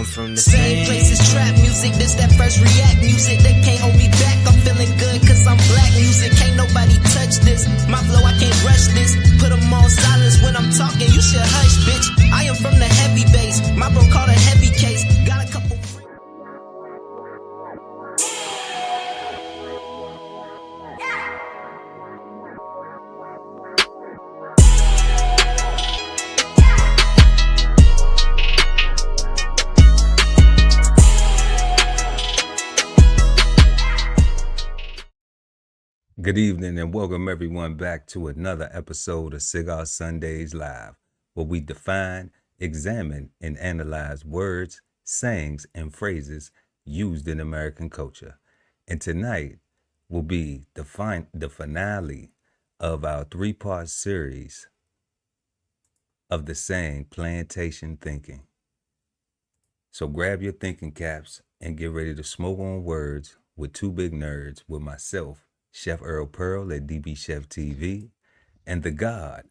from the Same places, trap music, this that first react music. They can't hold me back, I'm feeling good cause I'm black music. Can't nobody touch this, my flow I can't rush this. Put them on silence when I'm talking, you should hush bitch. I am from the heavy base, my bro called a heavy case. Got a couple Good evening and welcome everyone back to another episode of Cigar Sundays Live, where we define, examine, and analyze words, sayings, and phrases used in American culture. And tonight will be the finale of our three-part series of the saying Plantation Thinking. So grab your thinking caps and get ready to smoke on words with two big nerds, with myself, Chef Earl Pearl at DBCHEFTV, and the God,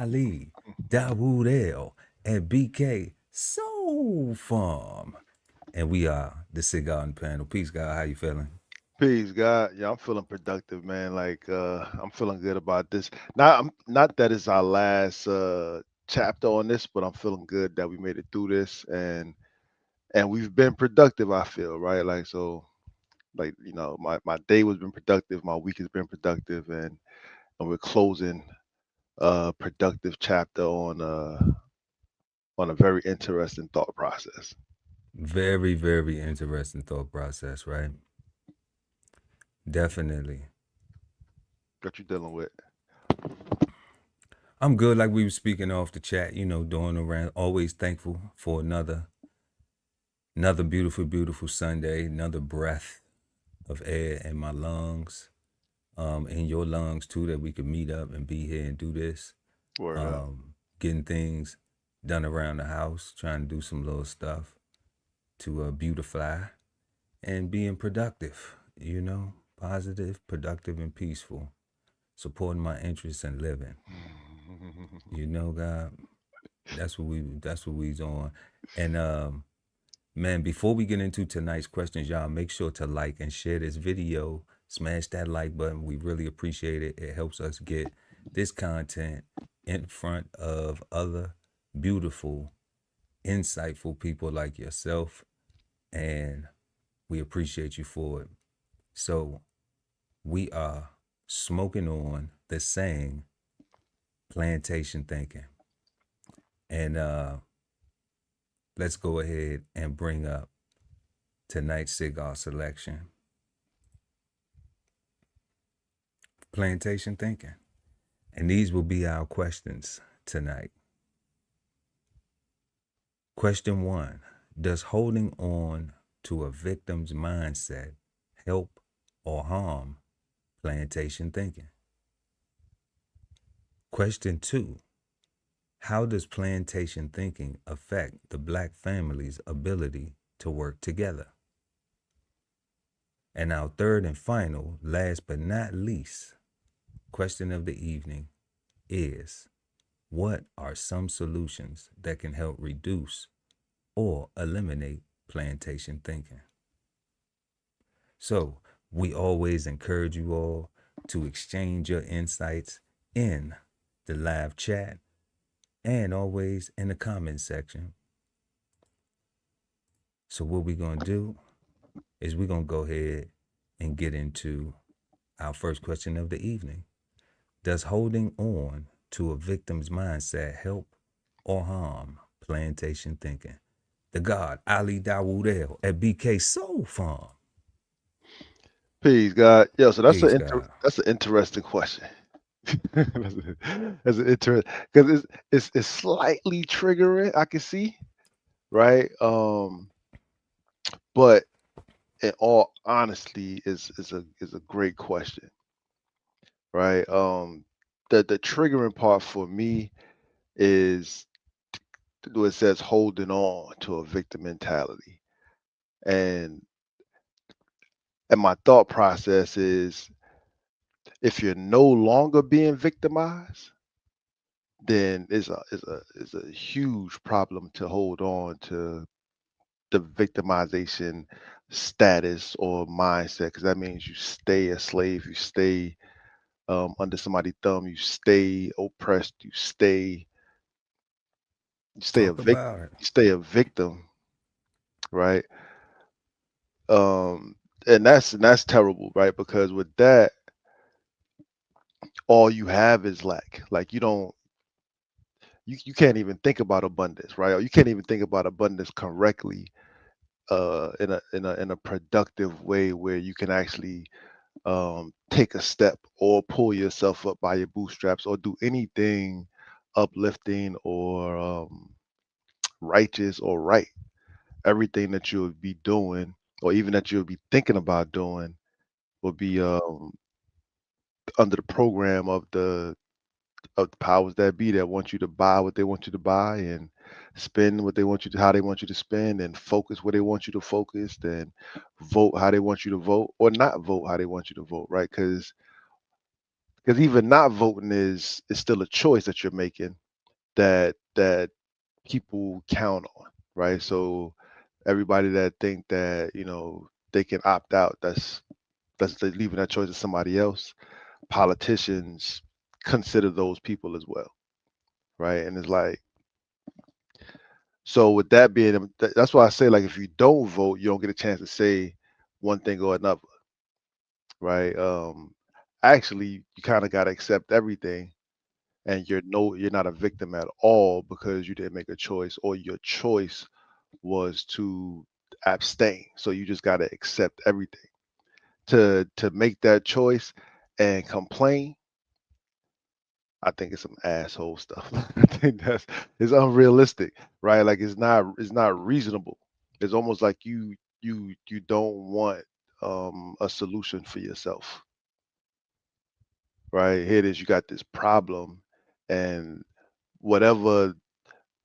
Ali Dawood L at BK Soul Farm. And we are the Cigarden Panel. Peace, God. How you feeling? Peace, God. Yeah, I'm feeling productive, man. I'm feeling good about this. Not that it's our last chapter on this, but I'm feeling good that we made it through this and we've been productive, I feel, right? My day has been productive, my week has been productive, and we're closing a productive chapter on a very interesting thought process. Very, very interesting thought process, right? Definitely. What you dealing with? I'm good, like we were speaking off the chat, doing around. Always thankful for another beautiful, beautiful Sunday, another breath of air in my lungs, in your lungs too, that we could meet up and be here and do this. Getting things done around the house, trying to do some little stuff to beautify and being productive, positive, productive, and peaceful, supporting my interests and living. God, that's what we's on. And man, before we get into tonight's questions, y'all make sure to like and share this video. Smash that like button. We really appreciate it. It helps us get this content in front of other beautiful, insightful people like yourself. And we appreciate you for it. So we are smoking on the saying Plantation Thinking. And let's go ahead and bring up tonight's cigar selection. Plantation Thinking. And these will be our questions tonight. Question 1. Does holding on to a victim's mindset help or harm plantation thinking? Question 2. How does plantation thinking affect the Black family's ability to work together? And our third and final, last but not least, question of the evening is, what are some solutions that can help reduce or eliminate plantation thinking? So we always encourage you all to exchange your insights in the live chat and always in the comment section. So what we're going to do is we're going to go ahead and get into our first question of the evening. Does holding on to a victim's mindset help or harm plantation thinking? The God, Ali Dawood L at BK Soul Farm. Peace, God. Yo, so that's Peace, that's an interesting question. That's an interesting, because it's slightly triggering, I can see, right? But in all honesty, is a great question, right? The triggering part for me is where it says holding on to a victim mentality, and my thought process is, if you're no longer being victimized, then it's a huge problem to hold on to the victimization status or mindset, because that means you stay a slave, you stay under somebody's thumb, you stay oppressed, you Talk about it. stay a victim, right? Um, and that's terrible, right? Because with that, all you have is lack. Like you can't even think about abundance, right? Or you can't even think about abundance correctly in a productive way where you can actually take a step or pull yourself up by your bootstraps or do anything uplifting or righteous or right. Everything that you'll be doing or even that you'll be thinking about doing will be under the program of the powers that be that want you to buy what they want you to buy and spend what they want you to how they want you to spend and focus where they want you to focus and vote how they want you to vote or not vote how they want you to vote, right? Because even not voting is still a choice that you're making that people count on, right? So everybody that think that they can opt out, that's leaving that choice to somebody else. Politicians consider those people as well, right? And it's like, so with that being, that's why I say, like, if you don't vote, you don't get a chance to say one thing or another, right? Actually, you kind of got to accept everything, and you're not a victim at all because you didn't make a choice, or your choice was to abstain. So you just got to accept everything. To make that choice and complain, I think it's some asshole stuff. I think that's it's unrealistic, right? Like it's not reasonable. It's almost like you don't want a solution for yourself, right? Here it is, you got this problem, and whatever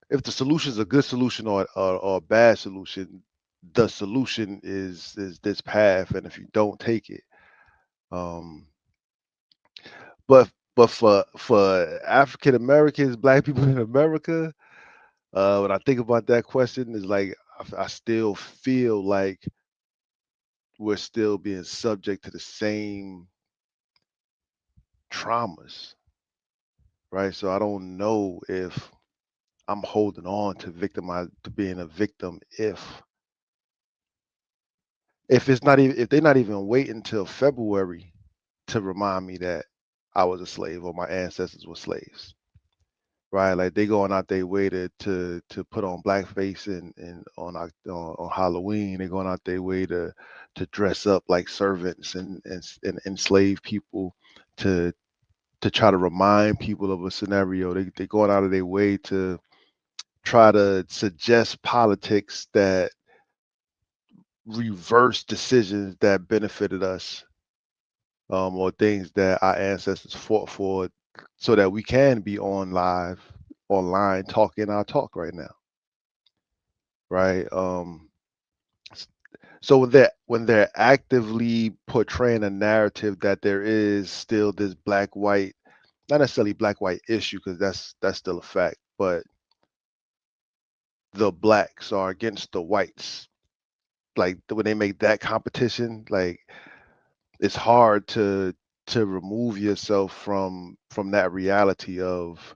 if the solution is a good solution or a bad solution, the solution is this path, and if you don't take it, um, but for African Americans, Black people in America, when I think about that question, is like I still feel like we're still being subject to the same traumas, right? So I don't know if I'm holding on to being a victim if it's not even if they're not even waiting until February to remind me that I was a slave or my ancestors were slaves, right? Like they going out their way to put on blackface and on Halloween. They're going out their way to dress up like servants and enslave people to to try to remind people of a scenario. They going out of their way to try to suggest politics that reverse decisions that benefited us, or things that our ancestors fought for so that we can be online talking our talk right now, right? S- so when they're actively portraying a narrative that there is still this black white, not necessarily black white issue, because that's still a fact, but the blacks are against the whites, like when they make that competition, like it's hard to remove yourself from that reality of,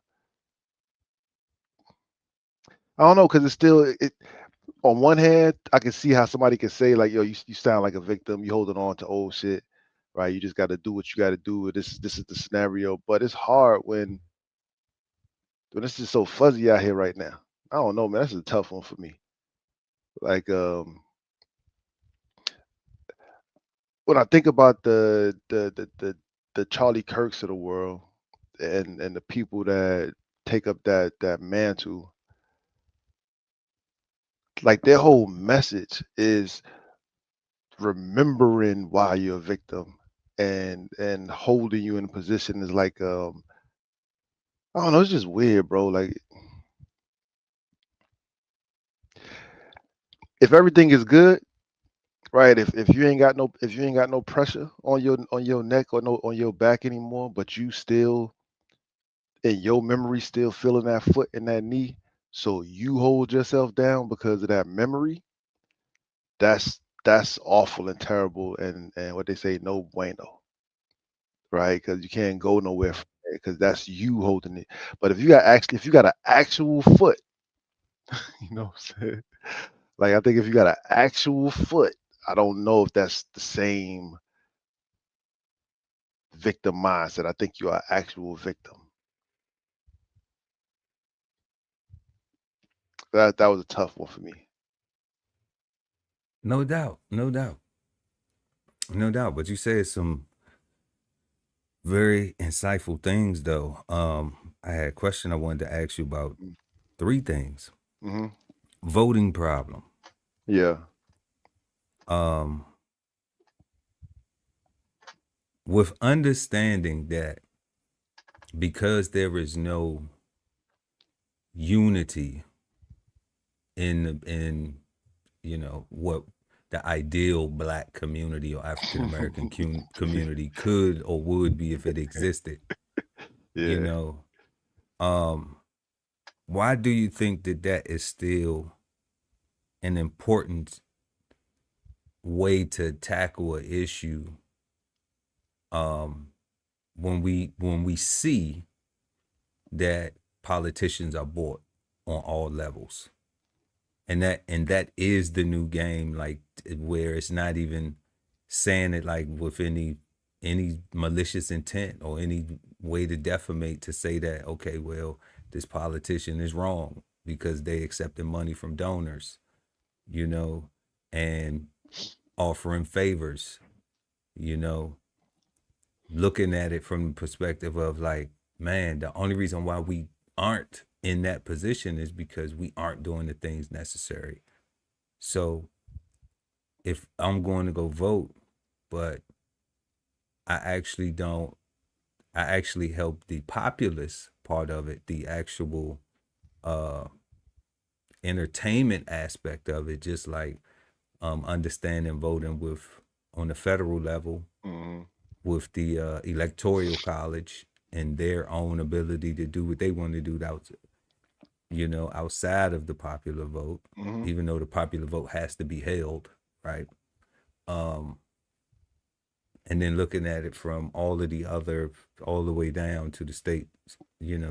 I don't know, because it's still on one hand, I can see how somebody can say like, yo, you sound like a victim, you holding on to old shit, right? You just got to do what you got to do. This is the scenario, but it's hard when it's just so fuzzy out here right now. I don't know, man. That's a tough one for me. Like when I think about the Charlie Kirks of the world and the people that take up that mantle, like their whole message is remembering why you're a victim and holding you in a position is like I don't know, it's just weird, bro. Like if everything is good, right? If you ain't got no pressure on your neck or no on your back anymore, but you still in your memory still feeling that foot and that knee, so you hold yourself down because of that memory, that's awful and terrible, and what they say, no bueno, right? Because you can't go nowhere from there because that's you holding it. But if you got an actual foot, you know what I'm saying? Like I think if you got an actual foot, I don't know if that's the same victim mindset. I think you are actual victim. That was a tough one for me. No doubt, no doubt, no doubt. But you said some very insightful things, though. I had a question I wanted to ask you about three things. Mm-hmm. Voting problem. Yeah. Um, with understanding that because there is no unity in what the ideal black community or African American community could or would be if it existed, you Yeah. know, um, why do you think that that is still an important way to tackle an issue um, when we see that politicians are bought on all levels, and that is the new game, like where it's not even saying it like with any malicious intent or any way to defamate, to say that, okay, well, this politician is wrong because they accepted money from donors, you know, and offering favors, you know, looking at it from the perspective of like, man, the only reason why we aren't in that position is because we aren't doing the things necessary. So if I'm going to go vote, but I actually don't, I actually help the populace part of it, the actual uh entertainment aspect of it, just like understanding voting with on the federal level Mm-hmm. with the electoral college and their own ability to do what they want to do outside of the popular vote, Mm-hmm. even though the popular vote has to be held, right? Um, and then looking at it from all the way down to the state,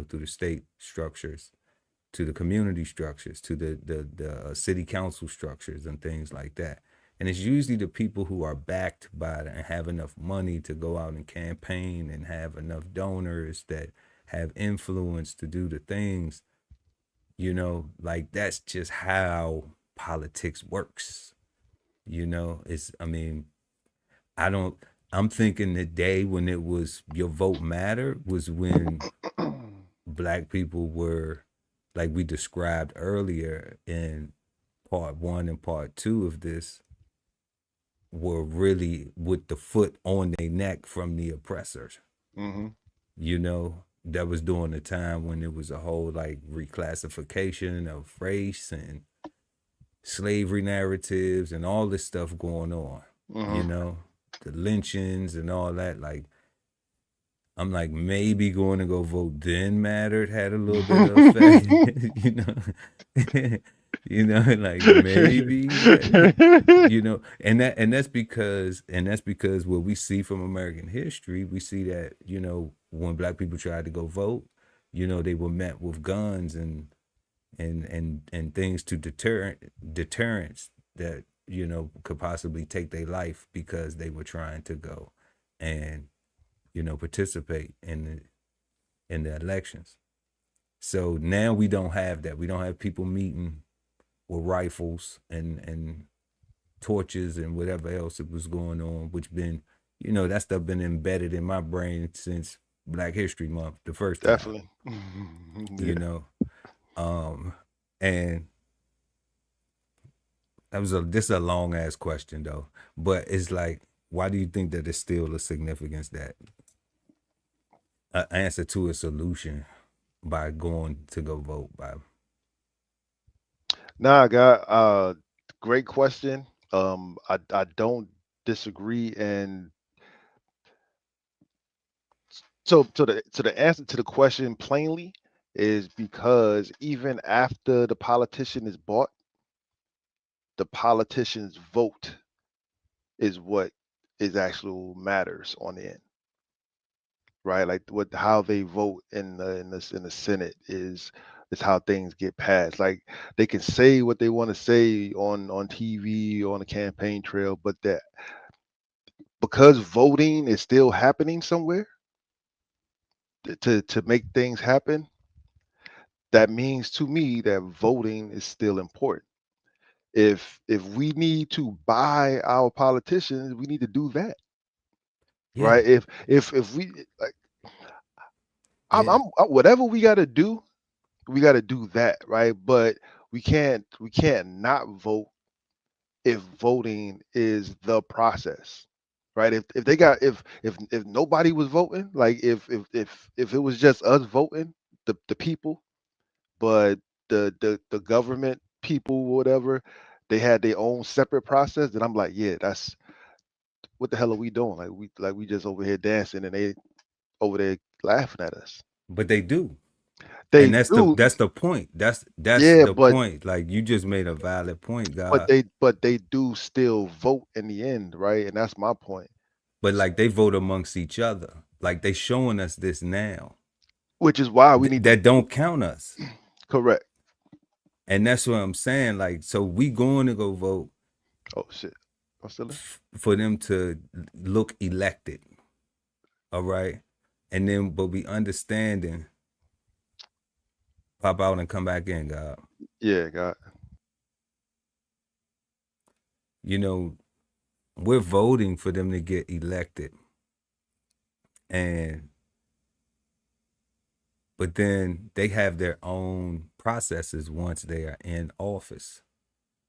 through the state structures, to the community structures, to the city council structures and things like that. And it's usually the people who are backed by it and have enough money to go out and campaign and have enough donors that have influence to do the things, like that's just how politics works. I mean, I don't, I'm thinking the day when it was your vote mattered was when black people were, like we described earlier in part one and part two of this, were really with the foot on their neck from the oppressors. Mm-hmm. That was during the time when there was a whole like reclassification of race and slavery narratives and all this stuff going on. you Mm-hmm. know the lynchings and all that. Like, I'm like, maybe going to go vote then mattered, had a little bit of effect. you know like maybe that, and that's because what we see from American history, we see that, when black people tried to go vote, they were met with guns and things to deterrence that, could possibly take their life because they were trying to go and, participate in the elections. So now we don't have that. We don't have people meeting with rifles and torches and whatever else that was going on, which been, that stuff been embedded in my brain since Black History Month, the first time, Definitely. you Yeah. know. And this is a long ass question though, but it's like, why do you think that it's still a significance, that an answer to a solution by going to go vote by? Nah, I got great question. I don't disagree, and so the answer to the question plainly is because even after the politician is bought, the politicians' vote is what is actual matters on the end, right? Like how they vote in the Senate is how things get passed. Like they can say what they want to say on TV on the campaign trail, but that because voting is still happening somewhere to make things happen, that means to me that voting is still important. If we need to buy our politicians, we need to do that, Yeah. right? If we like, Yeah. whatever we got to do that, right? But we can't not vote if voting is the process, right? If they got if nobody was voting, like if it was just us voting, the people, but the government people, whatever, they had their own separate process, then I'm like, yeah, that's what the hell are we doing? Like we just over here dancing and they over there laughing at us. But they do. They And that's the do, that's the point. That's yeah, the point. Like you just made a valid point, God. but they do still vote in the end, right? And that's my point. But like they vote amongst each other. Like they showing us this now. Which is why we need to That don't count us. correct. And that's what I'm saying. Like, so we going to go vote Oh shit. I'm still in. for them to look elected. All right. And then but we understanding pop out and come back in, God. Yeah, God. You know, we're voting for them to get elected. And but then they have their own processes once they are in office.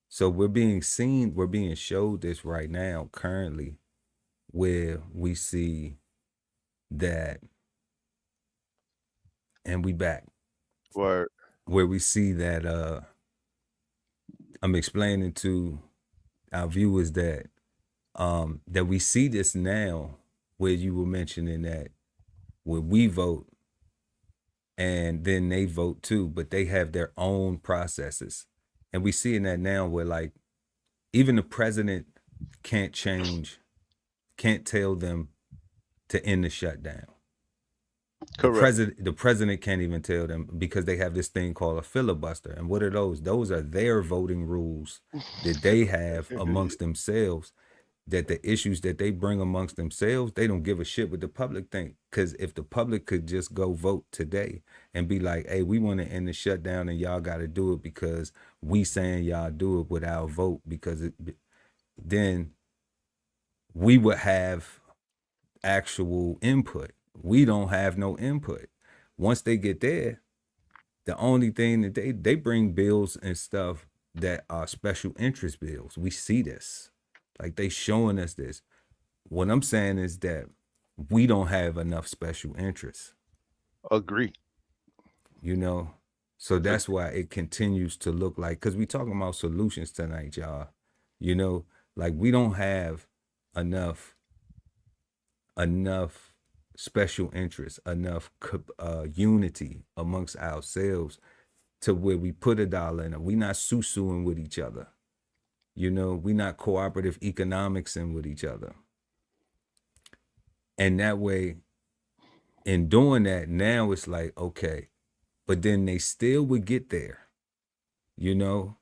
So we're being showed this right now, currently, where we see that, and we back, Word. where we see that I'm explaining to our viewers that that we see this now, where you were mentioning that where we vote and then they vote too, but they have their own processes. And we seeing that now where like even the president can't tell them to end the shutdown. Correct. The president can't even tell them because they have this thing called a filibuster. And what are those? Those are their voting rules that they have amongst themselves, that the issues that they bring amongst themselves, they don't give a shit what the public think. Because if the public could just go vote today and be like, hey, we want to end the shutdown and y'all got to do it because we saying y'all do it without vote, because then we would have actual input. We don't have no input. Once they get there, the only thing that they bring bills and stuff that are special interest bills. We see this. Like they showing us this. What I'm saying is that we don't have enough special interests. Agree. You know? So that's why it continues to look like, because we talking about solutions tonight, y'all. You know, like we don't have enough special interests, enough unity amongst ourselves to where we put a dollar in it. We not suing with each other. You know, we not cooperative economics in with each other. And that way, in doing that, now it's like, okay, but then they still would get there. You know,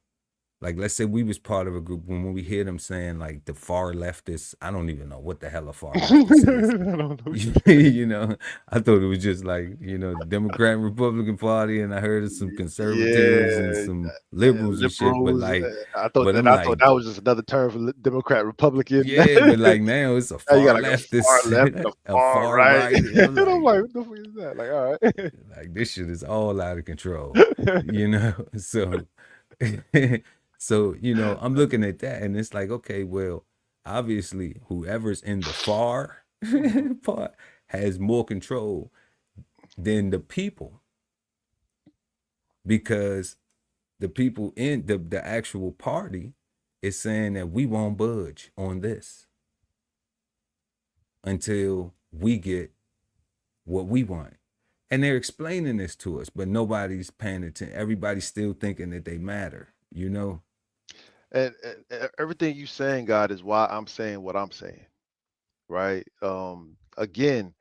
like let's say we was part of a group when we hear them saying like the far leftists, I don't even know what the hell a far leftist is. I don't know. You know, I thought it was just like, you know, the Democrat and Republican Party, and I heard of some conservatives and Yeah, some liberals and shit, but liberals. like, I thought but that I'm I thought like, that was just another term for Democrat, Republican. yeah, but like now it's a Now you far got like a far left and leftist, a a far far right. right. I'm And I'm like, like, what the fuck is that? Like, all right. like this shit is all out of control, you know? So, so, you know, I'm looking at that and it's like, okay, well, obviously whoever's in the far part has more control than the people, because the people in the actual party is saying that we won't budge on this until we get what we want. And they're explaining this to us, but nobody's paying attention. Everybody's still thinking that they matter, you know? and everything you saying, God, is why I'm saying what I'm saying, right? Again,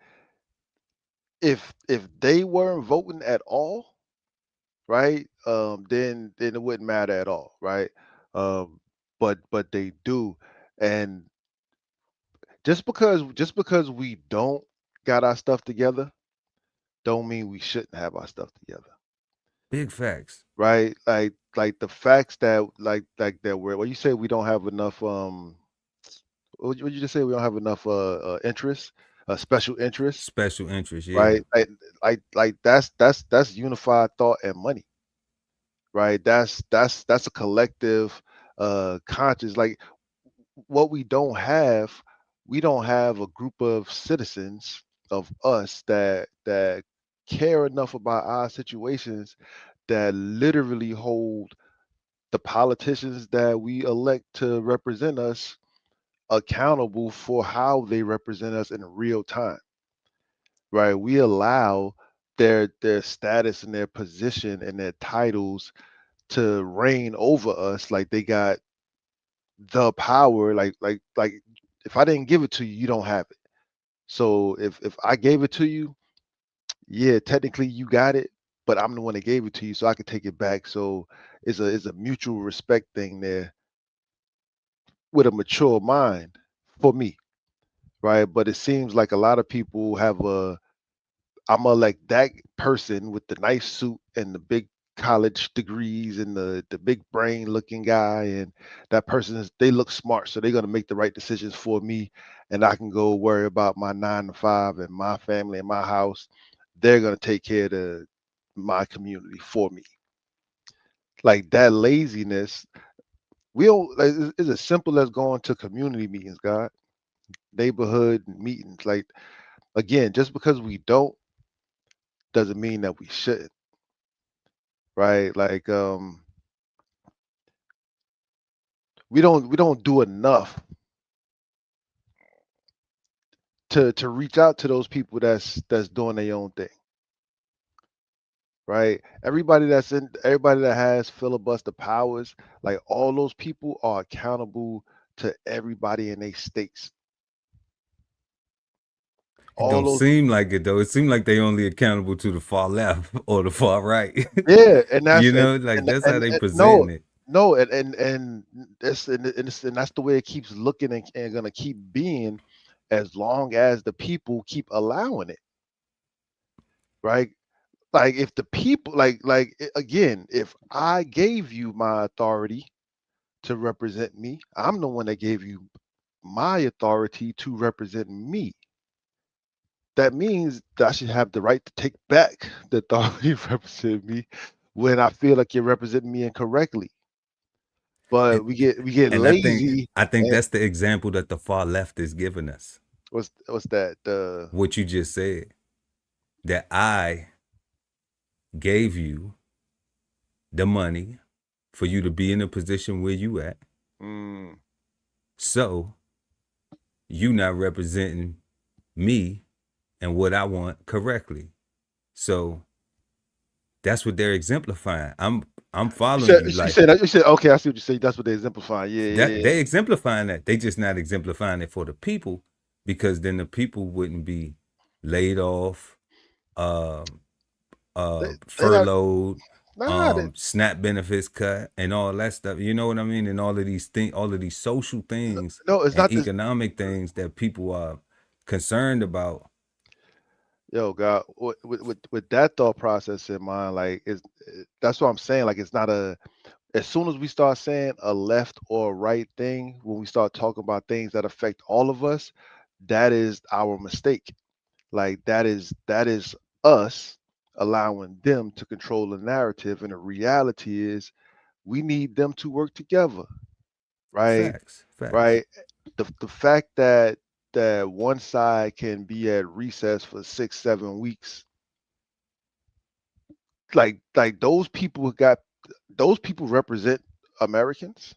if they weren't voting at all, right, then it wouldn't matter at all, right? Um, but they do, and just because we don't got our stuff together, don't mean we shouldn't have our stuff together, Big facts. right? Like the facts that like that where well you say we don't have enough what you just say we don't have enough interest, special interest, Special interest, yeah. right? Like that's unified thought and money, right? That's a collective conscious. Like what we don't have a group of citizens of us that care enough about our situations that literally hold the politicians that we elect to represent us accountable for how they represent us in real time, right? We allow their status and their position and their titles to reign over us like they got the power. Like if I didn't give it to you, you don't have it. So if I gave it to you, yeah, technically you got it, but I'm the one that gave it to you, so I can take it back. So it's a mutual respect thing there with a mature mind for me, right? But it seems like a lot of people have a I'm gonna like that person with the nice suit and the big college degrees and the big brain looking guy, and that person is they look smart, so they're gonna make the right decisions for me, and I can go worry about my 9 to 5 and my family and my house. They're gonna take care of my community for me. Like that laziness, we don't like it's as simple as going to community meetings, God, neighborhood meetings. Like again, just because we don't doesn't mean that we shouldn't, right? Like we don't do enough to reach out to those people that's doing their own thing, right? Everybody that has filibuster powers, like all those people are accountable to everybody in their states. It All don't those seem like it though. It seems like they only accountable to the far left or the far right. yeah, and You that's know, like that's how they and no presenting it. no and that's the way it keeps looking and gonna keep being as long as the people keep allowing it, right? Like if the people again, if I gave you my authority to represent me, I'm the one that gave you my authority to represent me. That means that I should have the right to take back the authority to represent me when I feel like you're representing me incorrectly. But And we get and lazy. I think And that's the example that the far left is giving us. what's that? The What you just said. That I gave you the money for you to be in the position where you at. mm, So you not representing me and what I want correctly. So that's what they're exemplifying. I'm following you. you Like said that you said okay. I see what you say. That's what they exemplify. Yeah, yeah, that yeah. they exemplifying that. They just not exemplifying it for the people because then the people wouldn't be laid off, um, They not furloughed, nah. SNAP benefits cut, and all that stuff. You know what I mean? And all of these things, all of these social things No, it's and not this. economic things that people are concerned about. Yo, God, with that thought process in mind, like that's what I'm saying. Like it's not a. As soon as we start saying a left or a right thing, when we start talking about things that affect all of us, that is our mistake. Like that is us allowing them to control the narrative, and the reality is we need them to work together, right? Facts, facts. Right. The fact that one side can be at recess for 6 7 weeks, like those people represent Americans,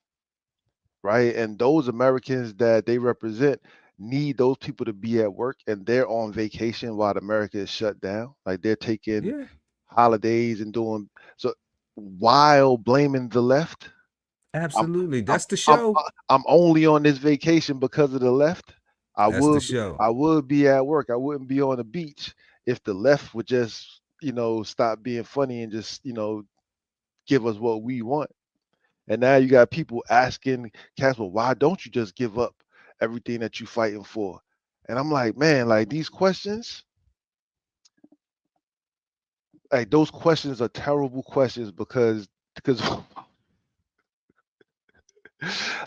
right? And those Americans that they represent need those people to be at work, and they're on vacation while America is shut down. Like they're taking Yeah. holidays and doing so while blaming the left. Absolutely. I'm That's the I'm show. I'm only on this vacation because of the left. I That's the would show. I would be at work. I wouldn't be on the beach if the left would just, stop being funny and just, give us what we want. And now you got people asking Casper, why don't you just give up everything that you fighting for? And I'm like, man, like these questions, like those questions are terrible questions because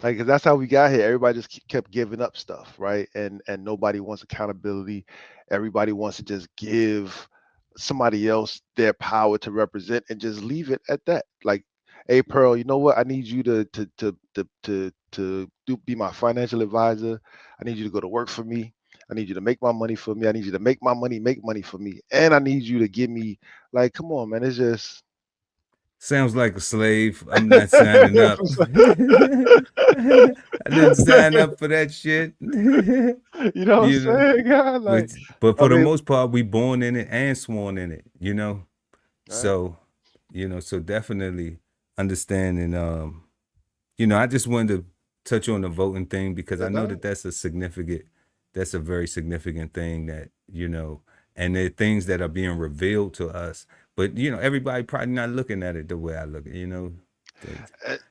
like 'cause that's how we got here. Everybody just kept giving up stuff, right? And nobody wants accountability. Everybody wants to just give somebody else their power to represent and just leave it at that. Like, hey Pearl, you know what? I need you to be my financial advisor. I need you to go to work for me. I need you to make my money for me. I need you to make my money make money for me. And I need you to give me, like, come on, man. It's just Sounds like a slave. I'm not signing up. I didn't sign up for that shit. You know what I'm You know, saying, God? Like, but I for the mean, most part, we born in it and sworn in it. right? So so definitely understanding. I just wanted to touch on the voting thing because I Yeah, know no, that that's a very significant thing that and there are things that are being revealed to us, but everybody probably not looking at it the way I look at.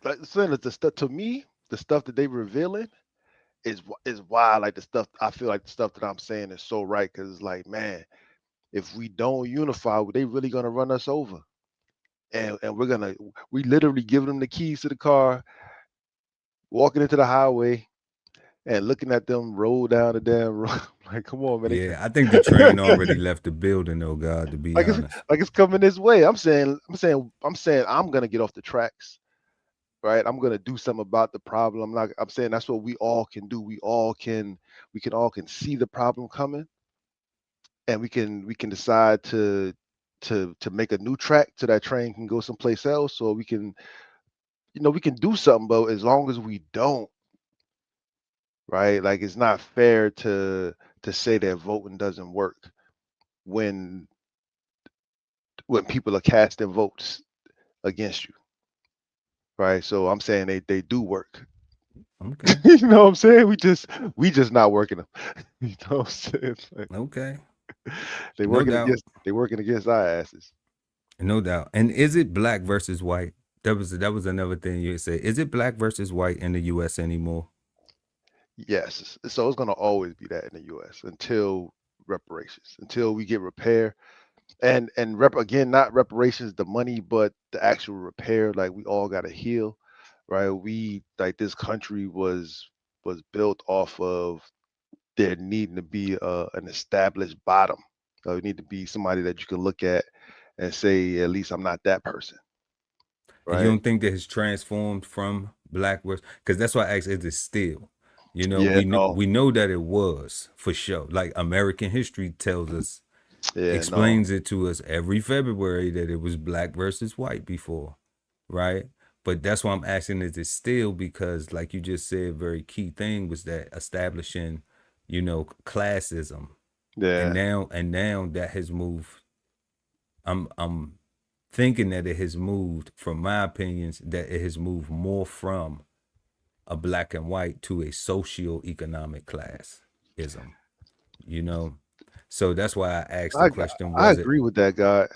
like saying that the stuff to me, the stuff that they revealing is why like the stuff I feel like the stuff that I'm saying is so right because it's like, man, if we don't unify, they really gonna run us over, and we literally give them the keys to the car, walking into the highway and looking at them roll down the damn road. Like, come on, man, Yeah, I think the train already left the building, though, God, to be like it's honest. like it's coming this way. I'm saying I'm gonna get off the tracks, right? I'm gonna do something about the problem. I'm saying that's what we all can do. We can see the problem coming, and we can decide to make a new track so that train can go someplace else, or we can do something. But as long as we don't, right? Like it's not fair to say that voting doesn't work when people are casting votes against you, right? So I'm saying they do work. Okay, You know what I'm saying? We just not working them. You know what I'm saying? Like, okay, they no working doubt, against they working against our asses. no doubt. And is it black versus white? That was another thing you say. Is it black versus white in the U.S. anymore? Yes. So it's gonna always be that in the US until reparations, until we get repair and again, not reparations, the money, but the actual repair. Like we all gotta heal, right? We like this country was built off of there needing to be an established bottom. So it need to be somebody that you can look at and say, at least I'm not that person, And you right? don't think that has transformed from black versus? Because that's why I asked, is it still? Yeah, no, We know that it was for sure. Like American history tells us, yeah, no, explains it to us every February that it was black versus white before, right? But that's why I'm asking, is it still? Because like you just said, a very key thing was that establishing, classism. And yeah. now that has moved. I'm thinking that it has moved, from my opinions, that it has moved more from a black and white to a socio-economic classism, you know? So that's why I asked the I question, I agree with that guy.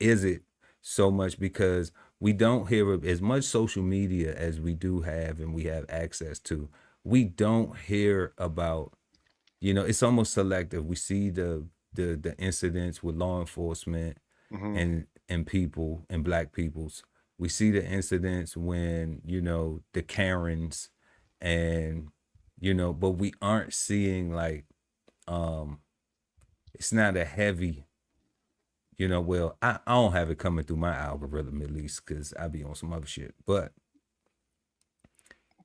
is it so much? Because we don't hear of as much social media as we do have and we have access to. We don't hear about, it's almost selective. We see the incidents with law enforcement Hmm. and people and black peoples. We see the incidents when, the Karens and but we aren't seeing like um it's not a heavy, well, I don't have it coming through my algorithm at least because I be on some other shit. But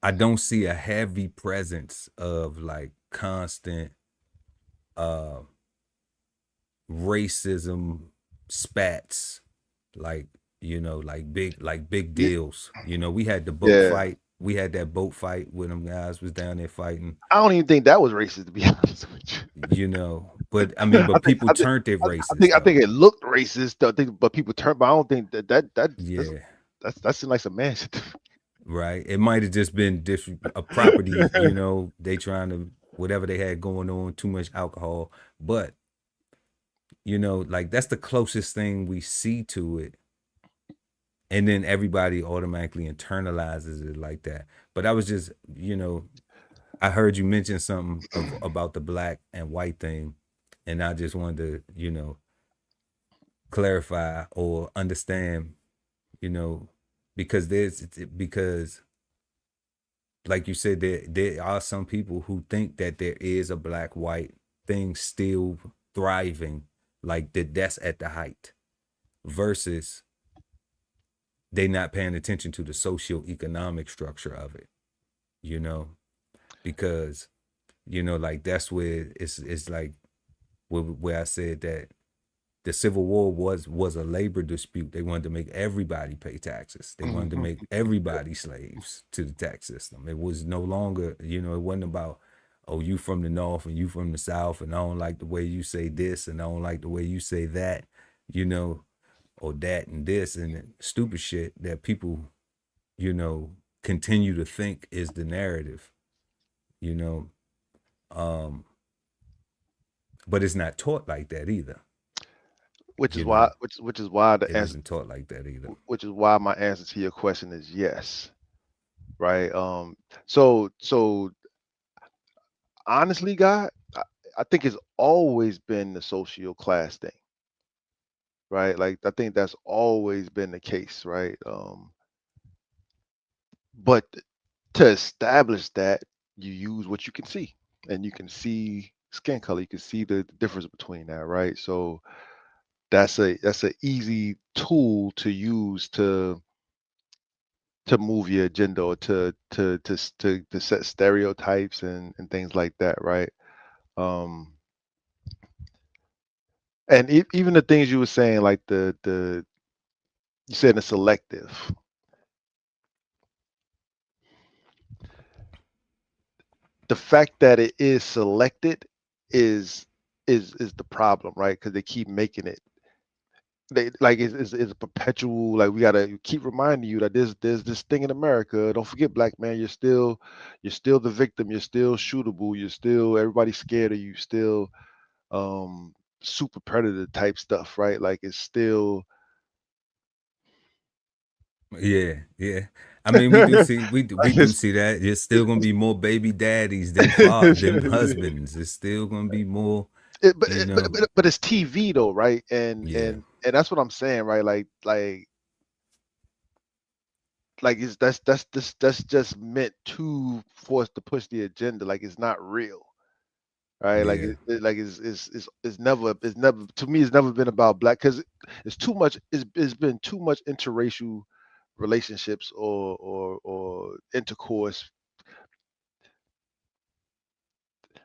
I don't see a heavy presence of like constant uh racism spats, like like big Yeah, deals. We had the boat yeah. fight. We had that boat fight when them guys was down there fighting. I don't even think that was racist, to be honest with you. But I mean, I but think people I think turned it I racist think I though. think it looked racist. I think, but people turned. But I don't think that Yeah, that seems like some man shit. right? It might have just been a property, you know, they trying to whatever they had going on, too much alcohol, but you know, like that's the closest thing we see to it, and then everybody automatically internalizes it like that. But I was just, you know, I heard you mention something about the black and white thing, and I just wanted to, you know, clarify or understand, you know, because because like you said, there are some people who think that there is a black white thing still thriving, like that's at the height, versus they not paying attention to the socio-economic structure of it, you know, because you know, like that's where it's like where I said that the Civil War was a labor dispute. They wanted to make everybody pay taxes. They wanted to make everybody slaves to the tax system. It was no longer, you know, it wasn't about, oh, you from the North and you from the South, and I don't like the way you say this and I don't like the way you say that, you know, or that and this and stupid shit that people, you know, continue to think is the narrative, you know. But it's not taught like that either. Which is You why know, which is why the it answer isn't taught like that either. which is why my answer to your question is yes. Right. So honestly, God, I think it's always been the social class thing, right? Like I think that's always been the case, right? But to establish that, you use what you can see, and you can see skin color, you can see the difference between that, right? So that's a easy tool to use to move your agenda or to set stereotypes and things like that, right? Um, and even the things you were saying, like the you said it's selective. The fact that it is selected is is the problem, right? Because they keep making it. They like it's a perpetual, like we gotta keep reminding you that there's this thing in America. Don't forget, black man, you're still the victim. You're still shootable. You're still everybody's scared of you. Still um super predator type stuff, right? Like it's still Yeah, yeah. I mean, we do it's, see that. There's still gonna it's be more baby daddies than husbands. It's still gonna be more, it, but, you know. but it's TV though, right? And Yeah, and that's what I'm saying, right? Like it's that's just meant to for us to push the agenda. Like it's not real, right? Like yeah, like it's never to me it's never been about black because it's too much. It's been too much interracial relationships or intercourse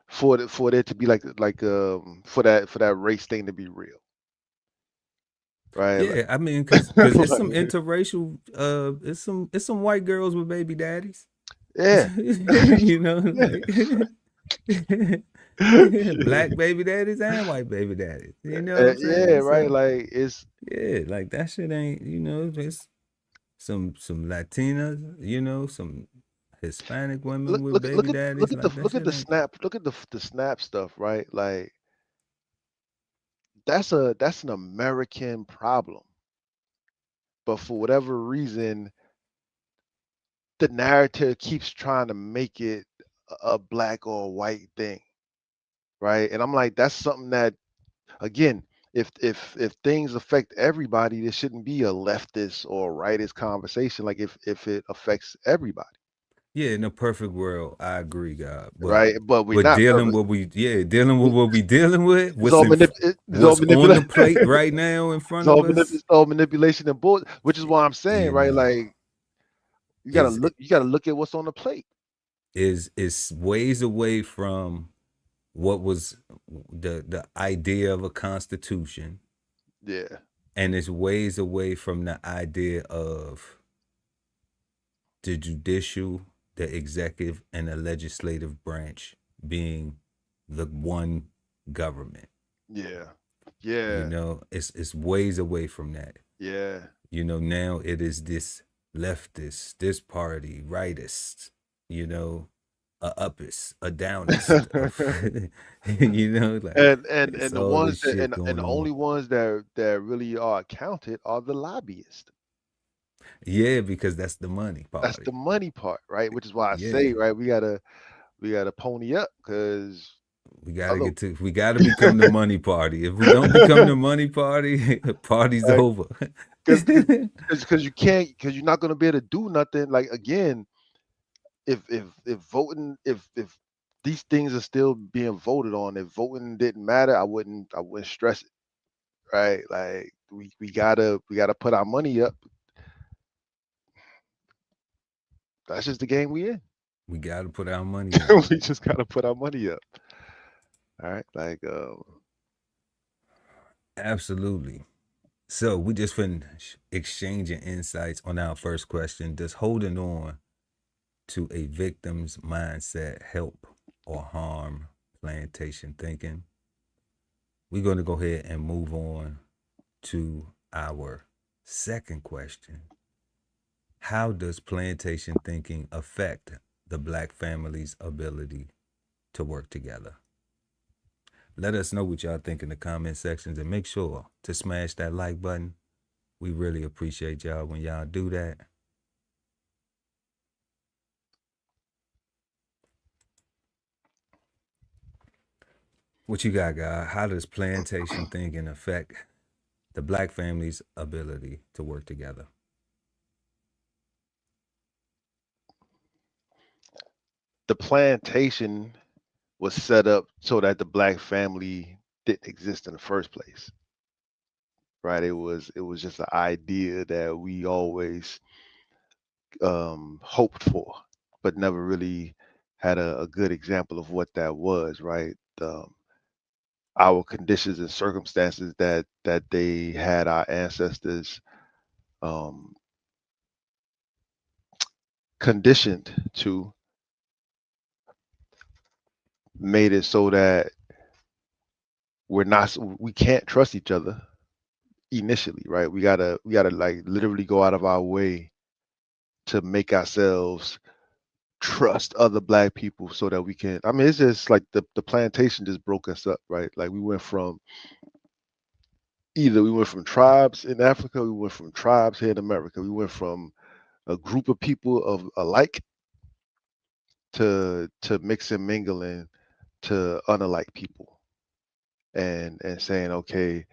for there to be for that race thing to be real, right? yeah. I mean, cause it's some Like, interracial. It's some white girls with baby daddies. yeah. You know, like black baby daddies and white baby daddies. You know what I'm Yeah, saying? right. So Like it's yeah, like that shit ain't. You know, it's some Latinas. You know, some Hispanic women with baby daddies. Like that look at shit the ain't. snap the snap stuff, right? Like that's an American problem. But for whatever reason, the narrative keeps trying to make it a black or a white thing, right? And I'm like, that's something that again, if things affect everybody, there shouldn't be a leftist or rightist conversation. Like if it affects everybody, Yeah, in a perfect world, I agree, God. right? But we're But not dealing perfect. what we dealing with what we dealing with, It's all what's on the manipulation. plate right now in front of us It's all manipulation and bull, which is why I'm saying, you right? know Like is you gotta look at what's on the plate. is ways away from what was the idea of a constitution, Yeah, and it's ways away from the idea of the judicial, the executive, and the legislative branch being the one government. yeah, You yeah, know, it's ways away from that. yeah, You know, now it is this leftist, this party, rightist, you know, a uppist, a downist, like it's And the all this ones that shit and going the on. only ones that really are counted are the lobbyists. Yeah, because that's the money That's party. the money part, right? Which is why I say, Yeah. right, we gotta pony up because other We gotta become the money party. If we don't become the money party, party's like over. because you can't because you're not gonna be able to do nothing. Like again, if voting if these things are still being voted on, if voting didn't matter, I wouldn't stress it, right? Like we gotta put our money up. That's just the game we in. We gotta put our money up. We just gotta put our money up. All right, like Absolutely. So we just finished exchanging insights on our first question. Does holding on to a victim's mindset help or harm plantation thinking? We're going to go ahead and move on to our second question. How does plantation thinking affect the Black family's ability to work together? Let us know what y'all think in the comment sections and make sure to smash that like button. We really appreciate y'all when y'all do that. What you got, guy? How does plantation thinking affect the Black family's ability to work together? the plantation was set up so that the Black family didn't exist in the first place, right? It was just an idea that we always hoped for, but never really had a good example of what that was, right? Our conditions and circumstances that they had our ancestors um, conditioned to made it so that we can't trust each other initially, right? We gotta like literally go out of our way to make ourselves trust other Black people so that we can. I mean, it's just like the plantation just broke us up, right? Like we went from tribes in Africa, we went from tribes here in America, we went from a group of people of alike to mix and mingling to unalike people, and saying, okay,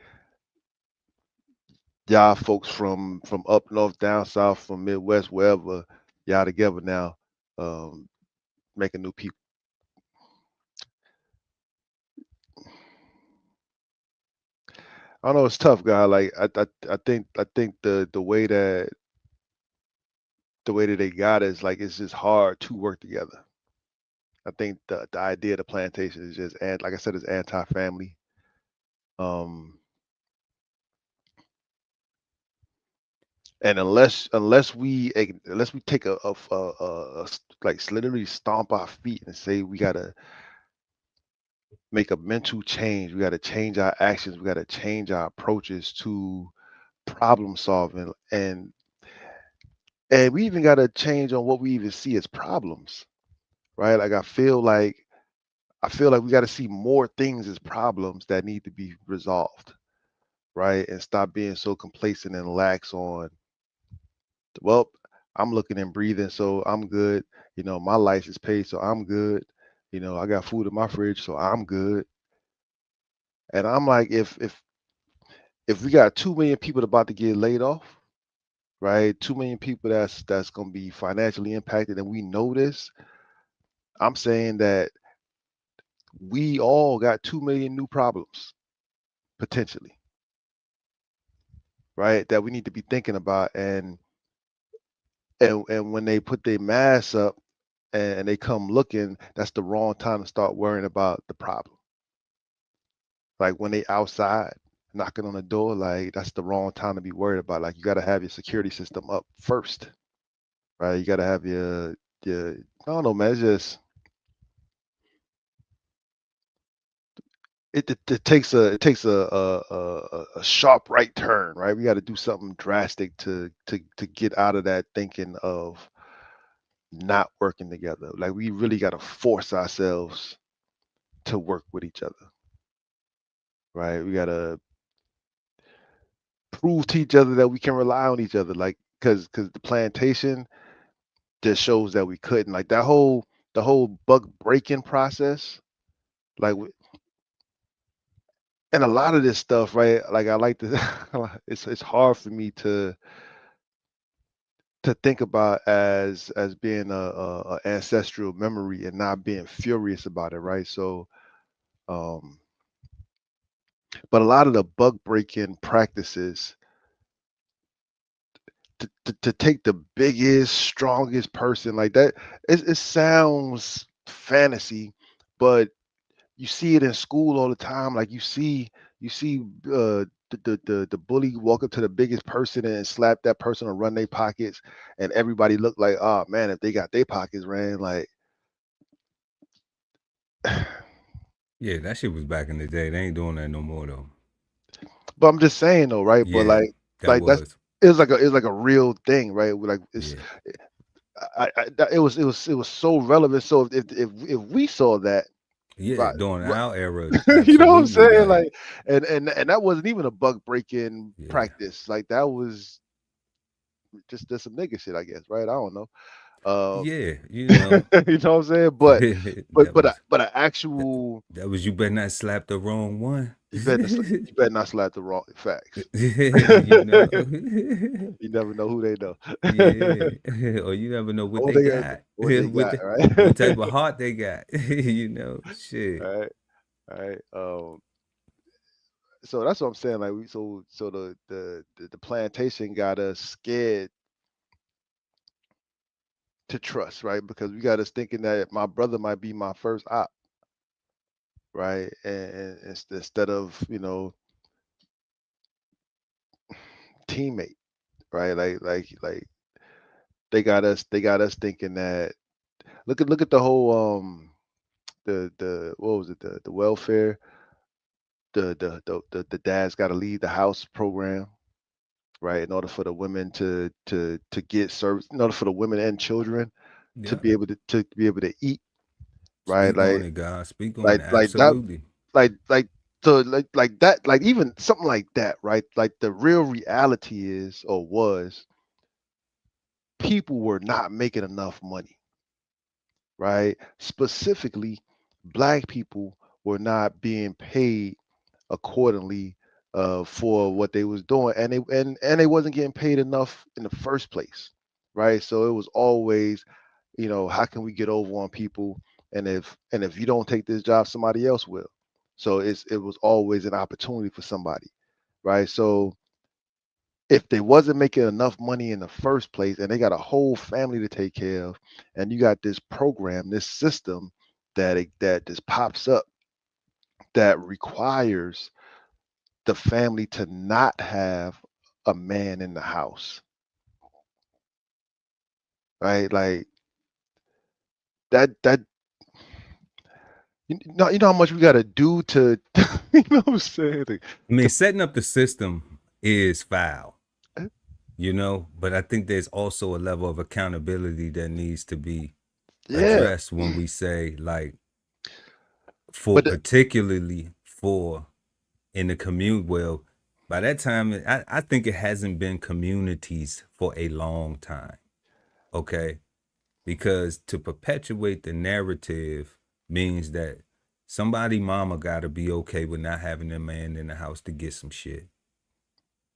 y'all folks from up north, down south, from Midwest, wherever, y'all together now, um, making new people. I know it's tough, guy. Like I think the way that they got it is like it's just hard to work together. I think the idea of the plantation is just and like I said, it's anti-family. Um, and unless we take like literally stomp our feet and say we gotta make a mental change, we gotta change our actions, we gotta change our approaches to problem solving, and we even gotta change on what we even see as problems, right? Like I feel like we gotta see more things as problems that need to be resolved, right? And stop being so complacent and lax on, well, I'm looking and breathing, so I'm good. My life is paid, so I'm good. I got food in my fridge, so I'm good. And I'm like, if we got 2 million people about to get laid off, right? 2 million people that's gonna be financially impacted, and we know this. I'm saying that we all got 2 million new problems potentially, right? That we need to be thinking about, and when they put their masks up and they come looking, that's the wrong time to start worrying about the problem. Like when they outside knocking on the door, like that's the wrong time to be worried about. Like you got to have your security system up first, right? You got to have your I don't know, man. It's just it takes a sharp right turn, right? We got to do something drastic to get out of that thinking of not working together. Like we really got to force ourselves to work with each other, right? We got to prove to each other that we can rely on each other, like because the plantation just shows that we couldn't. Like the whole buck breaking process, like and a lot of this stuff, right? Like I like to, it's hard for me to think about as being a ancestral memory and not being furious about it, right? So, um, but a lot of the bug breaking practices to take the biggest, strongest person like that, it sounds fantasy, but you see it in school all the time. Like you see the bully walk up to the biggest person and slap that person or run their pockets, and everybody look like, oh man, if they got their pockets ran, like. Yeah, that shit was back in the day. They ain't doing that no more though. But I'm just saying though, right? But Yeah, that like that's was. it's like a real thing, right? Like it's Yeah. it was so relevant. So if we saw that, Yeah, right, during right, our era, you know what I'm absolutely. saying? Like, Like, and that wasn't even a bug breaking yeah. practice. Like that was just some nigga shit, I guess, right? I don't know. Um, Yeah, you know what I'm saying? But that was but an that, actual that was you better not slap the wrong one. you better not slap the wrong facts. you know. You never know who they know. Yeah. Or you never know what Oh, they they got got. what they got, What type right? of heart they got. Shit. Right, right. So that's what I'm saying. Like so the plantation got us scared to trust, right? Because we got us thinking that my brother might be my first op, right? And instead of teammate, right? Like they got us thinking that look at the whole the what was it the welfare the dad's got to leave the house program, right, in order for the women to get service, in order for the women and children Yeah. to be able to eat, right, Speak on it, God. Speak on it. like that, Absolutely. like so like that, like even something like that, right? Like the real reality is or was people were not making enough money, right? Specifically, black people were not being paid accordingly for what they was doing, and they wasn't getting paid enough in the first place, right? So it was always, how can we get over on people, and if you don't take this job, somebody else will. So it was always an opportunity for somebody, right? So if they wasn't making enough money in the first place and they got a whole family to take care of, and you got this program, this system that just pops up that requires the family to not have a man in the house, right? Like that you know how much we got to do to you know what I'm saying, I mean, to setting up the system is foul, eh, but I think there's also a level of accountability that needs to be yeah, addressed when we say, like, for but particularly for in the commune. Well, by that time, I think it hasn't been communities for a long time. Okay. Because to perpetuate the narrative means that somebody mama got to be okay with not having a man in the house to get some shit.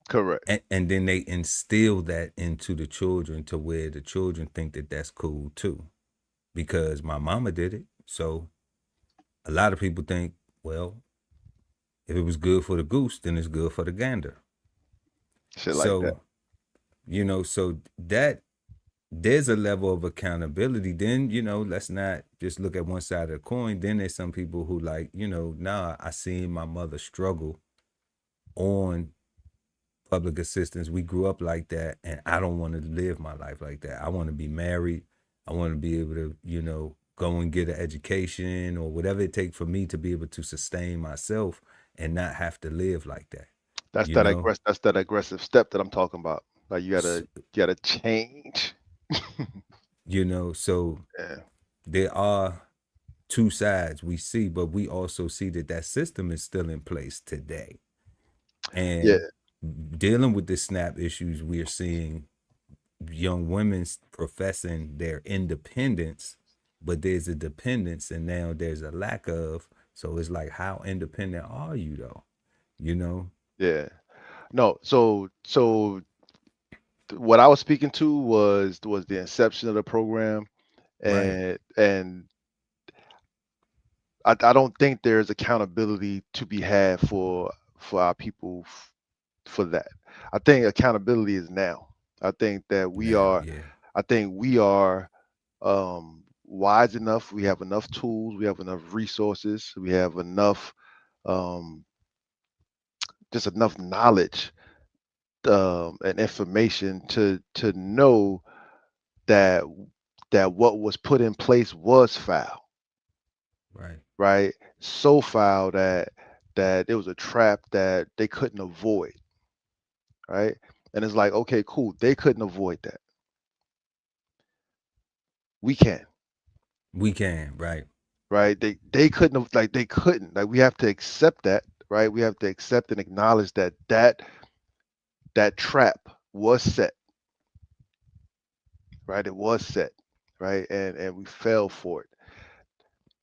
correct. And then they instill that into the children to where the children think that that's cool too, because my mama did it. So a lot of people think, well, if it was good for the goose, then it's good for the gander. Shit like that. So, so that there's a level of accountability. Then, let's not just look at one side of the coin. Then there's some people who, like, nah, I seen my mother struggle on public assistance. We grew up like that, and I don't want to live my life like that. I want to be married. I want to be able to, go and get an education or whatever it takes for me to be able to sustain myself and not have to live like that. You know, That's that aggressive step that I'm talking about. Like S- you gotta change. so Yeah. there are two sides we see, but we also see that that system is still in place today. Yeah. And dealing with the SNAP issues, we are seeing young women professing their independence, but there's a dependence, and now there's a lack of. So it's like, how independent are you, though? You know, Yeah. No, what I was speaking to was the inception of the program, right, and I don't think there's accountability to be had for our people for that. I think accountability is now. I think that we now, are yeah, I think we are wise enough. We have enough tools. We have enough resources. We have enough um, just enough knowledge and information to know that what was put in place was foul, right. right? So foul that it was a trap that they couldn't avoid, right? And it's like, okay, cool, they couldn't avoid that. We can, We can, right, right? They couldn't have, like they couldn't. Like we have to accept that, right? We have to accept and acknowledge that that trap was set, right? It was set, right? And we fell for it.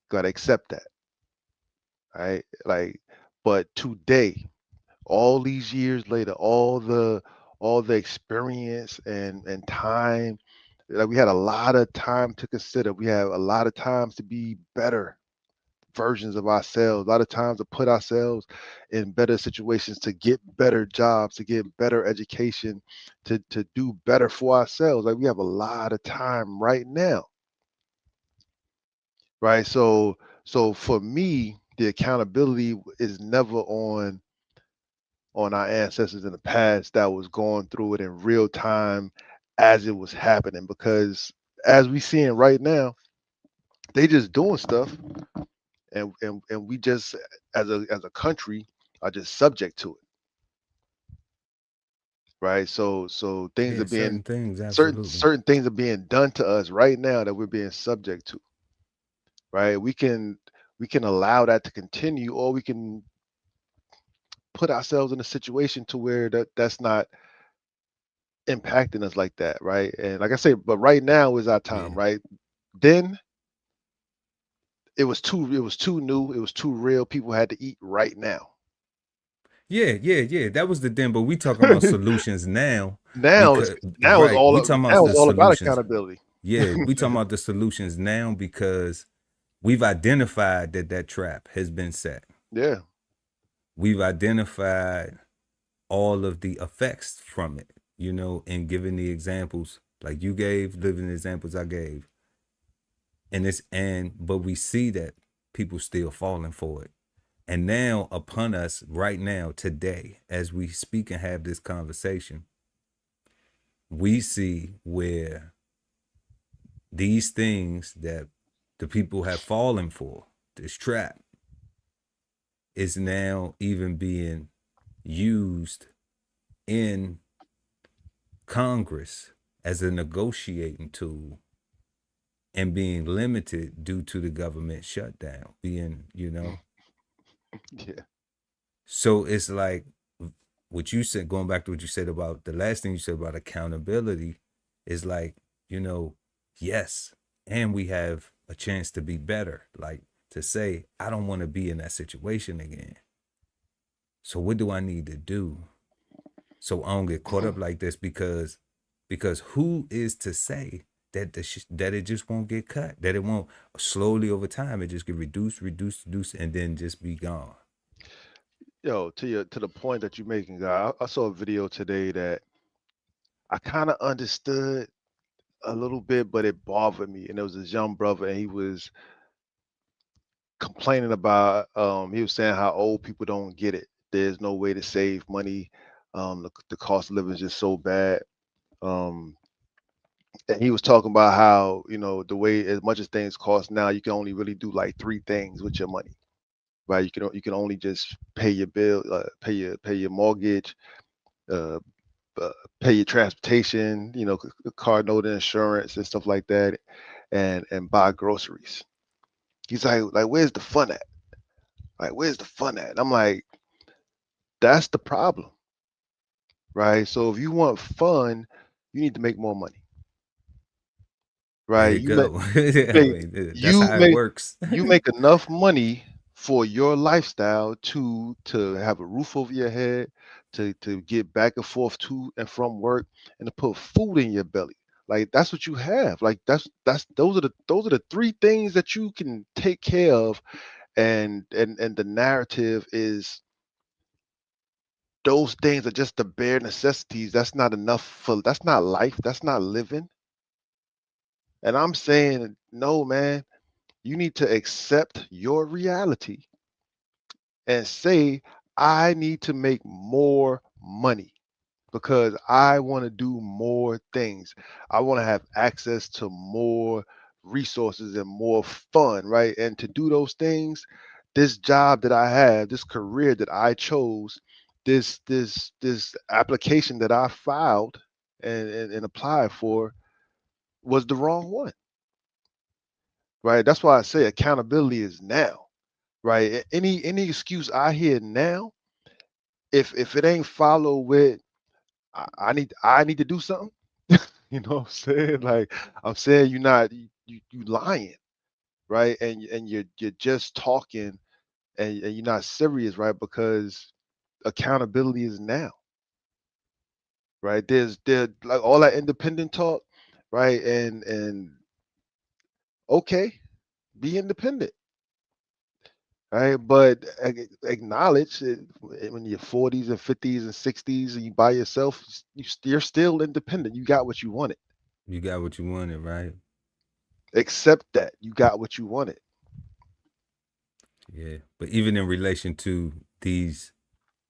Got to accept that, right? Like, but today, all these years later, all the experience and time, like we had a lot of time to consider. We have a lot of times to be better versions of ourselves, a lot of times to put ourselves in better situations, to get better jobs, to get better education, to do better for ourselves. Like we have a lot of time right now, right? So for me, the accountability is never on our ancestors in the past that was going through it in real time as it was happening, because as we seeing right now, they just doing stuff, and we just as a country are just subject to it, right? So things are yeah. being Certain things, absolutely. certain things are being done to us right now that we're being subject to, right? We can allow that to continue, or we can put ourselves in a situation to where that's not impacting us like that, right? And like I say, but right now is our time, Yeah, right? Then it was too new, it was too real. People had to eat right now. yeah. That was the then, but we talking about solutions now now it's because now it's right, all we talking about now it's the all about solutions. accountability. Yeah, we talking about the solutions now because we've identified that that trap has been set. Yeah. We've identified all of the effects from it, and giving the examples like you gave, living examples I gave. But we see that people still falling for it. And now upon us right now, today, as we speak and have this conversation, we see where these things that the people have fallen for, this trap, is now even being used in Congress as a negotiating tool and being limited due to the government shutdown Yeah. so it's like what you said, going back to what you said about the last thing you said about accountability, is like, you know, yes, and we have a chance to be better, like to say, I don't want to be in that situation again. So what do I need to do so I don't get caught up like this? Because who is to say that that it just won't get cut, that it won't slowly over time it just get reduced, and then just be gone. Yo, to the point that you're making, guy, I saw a video today that I kind of understood a little bit, but it bothered me. And there was this young brother, and he was complaining about. He was saying how old people don't get it. There's no way to save money. The cost of living is just so bad. Um, And he was talking about how, the way as much as things cost now, you can only really do like three things with your money, right? You can only just pay your bill, pay your mortgage, uh, uh, pay your transportation, car note, insurance, and stuff like that, and buy groceries. He's like, where's the fun at? Like, where's the fun at? And I'm like, that's the problem, right? So if you want fun, you need to make more money, There right? you go. You I make mean, that's you how it make works. you make enough money for your lifestyle to have a roof over your head, to get back and forth to and from work, and to put food in your belly. Like that's what you have. Like that's those are the three things that you can take care of, and the narrative is those things are just the bare necessities. That's not enough for that's not life. That's not living. And I'm saying, no, man, you need to accept your reality and say, I need to make more money because I want to do more things. I want to have access to more resources and more fun, right? And to do those things, this job that I have, this career that I chose, this application that I filed and applied for was the wrong one, right? That's why I say accountability is now, right? Any excuse I hear now, if it ain't follow with I need to do something. You know what I'm saying? Like I'm saying you're not you lying, right? And you're just talking and you're not serious, right? Because accountability is now, right? There like all that independent talk, right? And okay, be independent, right? But acknowledge it when you're 40s and 50s and 60s and you by yourself, you're still independent. You got what you wanted. You got what you wanted, right? Accept that you got what you wanted. Yeah. But even in relation to these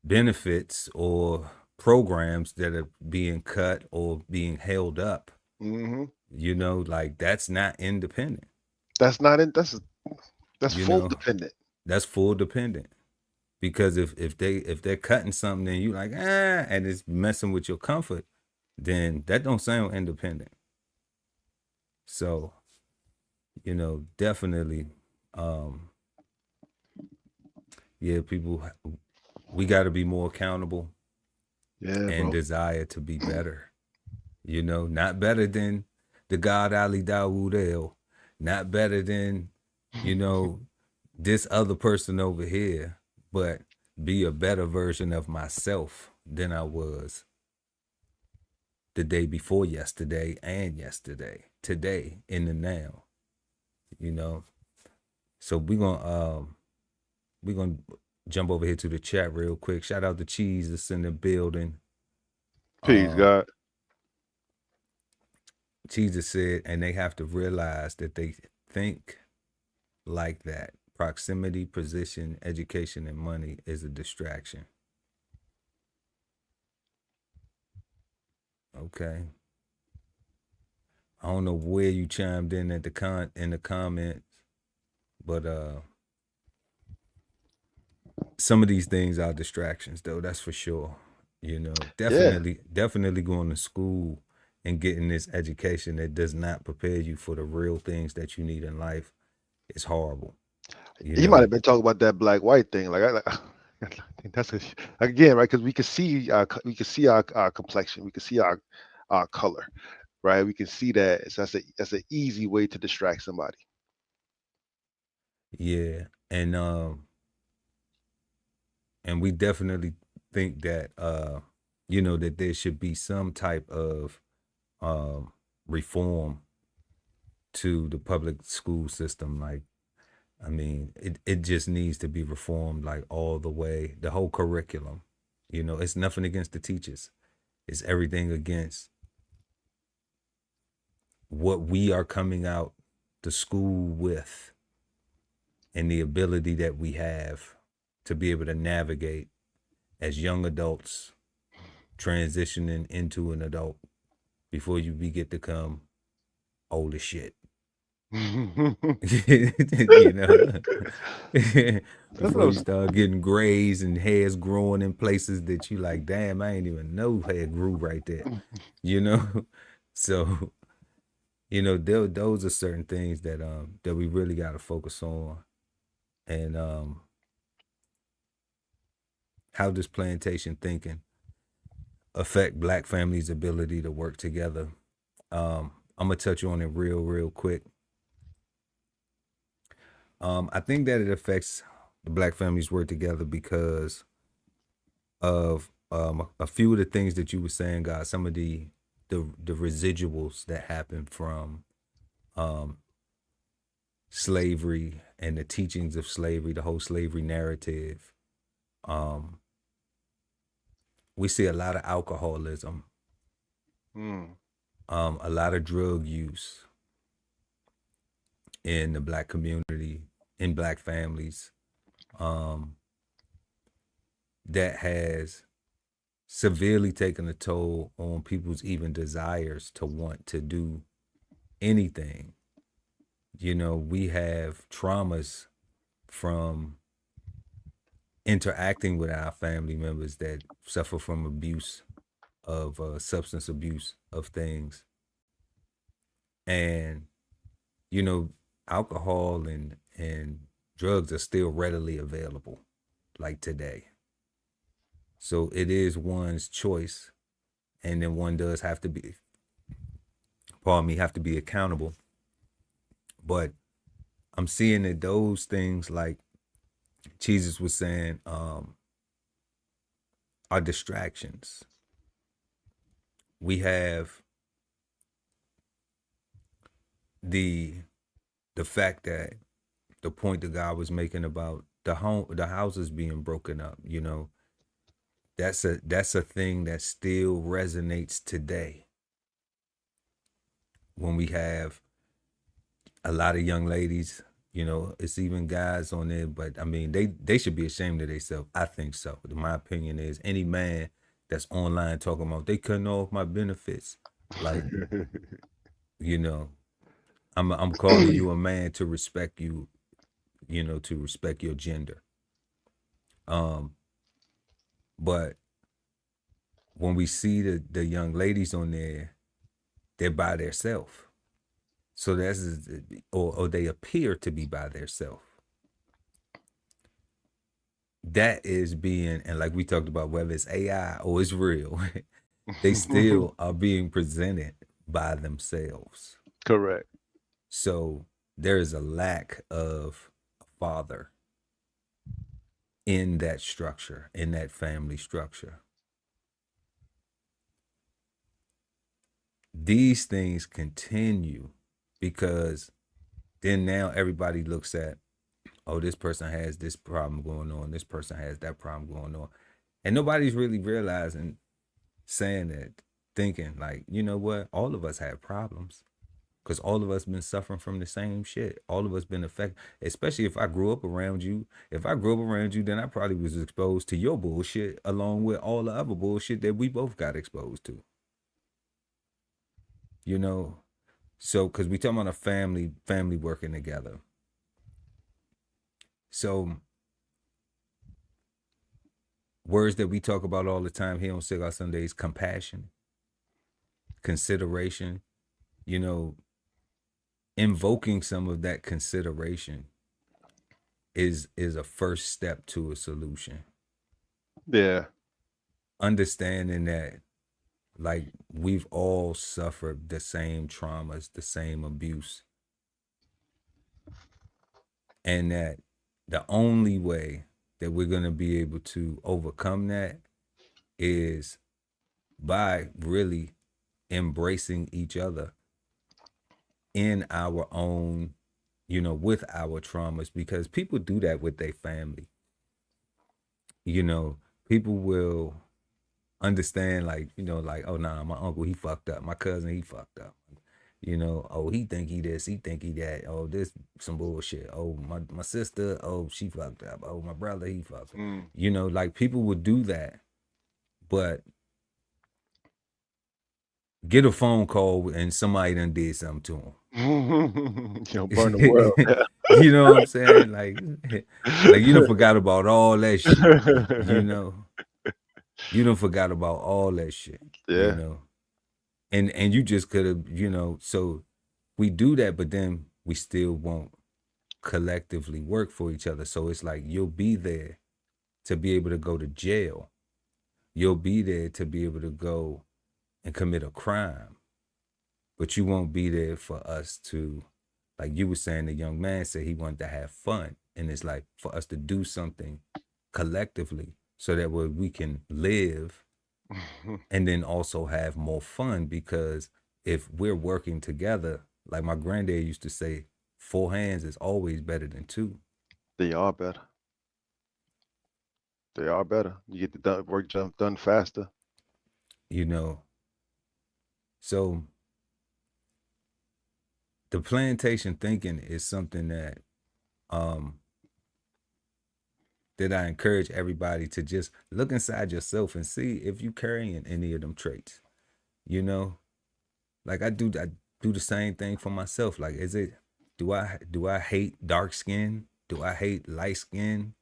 benefits or programs that are being cut or being held up, Hmm. like that's not independent. That's not in. That's You full know, dependent. that's full dependent. Because if they're cutting something and you like and it's messing with your comfort, then that don't sound independent. So, definitely, um, yeah, people, we got to be more accountable Yeah, and bro. desire to be better. Not better than the God Ali Dawood El, not better than, you know, this other person over here, but be a better version of myself than I was the day before yesterday and yesterday, today, in the now, you know. So we're gonna jump over here to the chat real quick. Shout out to Cheese that's in the building. Peace, Uh God. Jesus said, and they have to realize that they think like that. Proximity, position, education, and money is a distraction. Okay. I don't know where you chimed in at in the comments, but some of these things are distractions though, that's for sure. Yeah, Definitely going to school and getting this education that does not prepare you for the real things that you need in life is horrible. You he might know, have been talking about that black white thing. I think that's again right because we can see our complexion, we can see our color, right? We can see that. So that's an easy way to distract somebody. yeah. And we definitely think that that there should be some type of reform to the public school system. Like, I mean, it just needs to be reformed like all the way, the whole curriculum. It's nothing against the teachers. It's everything against what we are coming out to school with and the ability that we have to be able to navigate as young adults transitioning into an adult before you get to come old as shit. That's You know, what before you start getting grays and hairs growing in places that you like, damn, I ain't even know hair grew right there. You know, so those are certain things that we really got to focus on, and how does plantation thinking affect Black families' ability to work together? I'm gonna touch on it real quick. I think that it affects the Black families work together because of a few of the things that you were saying, guys. Some of the residuals that happen from slavery and the teachings of slavery, the whole slavery narrative. We see a lot of alcoholism, a lot of drug use in the Black community, in Black families, that has severely taken a toll on people's even desires to want to do anything. We have traumas from interacting with our family members that suffer from abuse of substance abuse of things. And, alcohol and drugs are still readily available like today. So it is one's choice. And then one does have to be, have to be accountable. But I'm seeing that those things, like Jesus was saying, are distractions. We have the fact that the point that God was making about the houses being broken up, that's a thing that still resonates today. When we have a lot of young ladies, it's even guys on there, but I mean, they should be ashamed of themselves. I think so. My opinion is any man that's online talking about they cutting off my benefits, like, I'm calling you a man to respect you, to respect your gender. But when we see the young ladies on there, they're by themselves. So that's, or they appear to be by themselves. That is being, and like we talked about, whether it's AI or it's real, they still are being presented by themselves. Correct. So there is a lack of a father in that structure, in that family structure. These things continue because then now everybody looks at, oh, this person has this problem going on, this person has that problem going on. And nobody's really realizing, saying that, thinking like, you know what, all of us have problems. Because all of us been suffering from the same shit. All of us been affected. Especially if I grew up around you. If I grew up around you, then I probably was exposed to your bullshit along with all the other bullshit that we both got exposed to. So because we talking about a family working together. So words that we talk about all the time here on Cigar Sundays: compassion, consideration, invoking some of that consideration is a first step to a solution. Yeah. Understanding that, like, we've all suffered the same traumas, the same abuse. And that the only way that we're going to be able to overcome that is by really embracing each other in our own, with our traumas, because people do that with their family. People will understand, like, like, oh, nah, my uncle, he fucked up. My cousin, he fucked up. Oh, he think he this, he think he that. Oh, this some bullshit. Oh, my sister, oh, she fucked up. Oh, my brother, he fucked up. Like, people would do that. But get a phone call and somebody done did something to him. Burn the world. You know what I'm saying? Like you done forgot about all that shit. You know, you done forgot about all that shit. Yeah. You know, and you just could have, you know. So we do that, but then we still won't collectively work for each other. So it's like you'll be there to be able to go to jail. You'll be there to be able to go and commit a crime, but you won't be there for us to, like you were saying, the young man said he wanted to have fun. And it's like for us to do something collectively so that way we can live and then also have more fun. Because if we're working together, like my granddad used to say, 4 hands is always better than 2. They are better. They are better. You get the work done faster. You know, so the plantation thinking is something that that I encourage everybody to just look inside yourself and see if you carrying any of them traits. You know, like I do the same thing for myself. Like, do I hate dark skin? Do I hate light skin?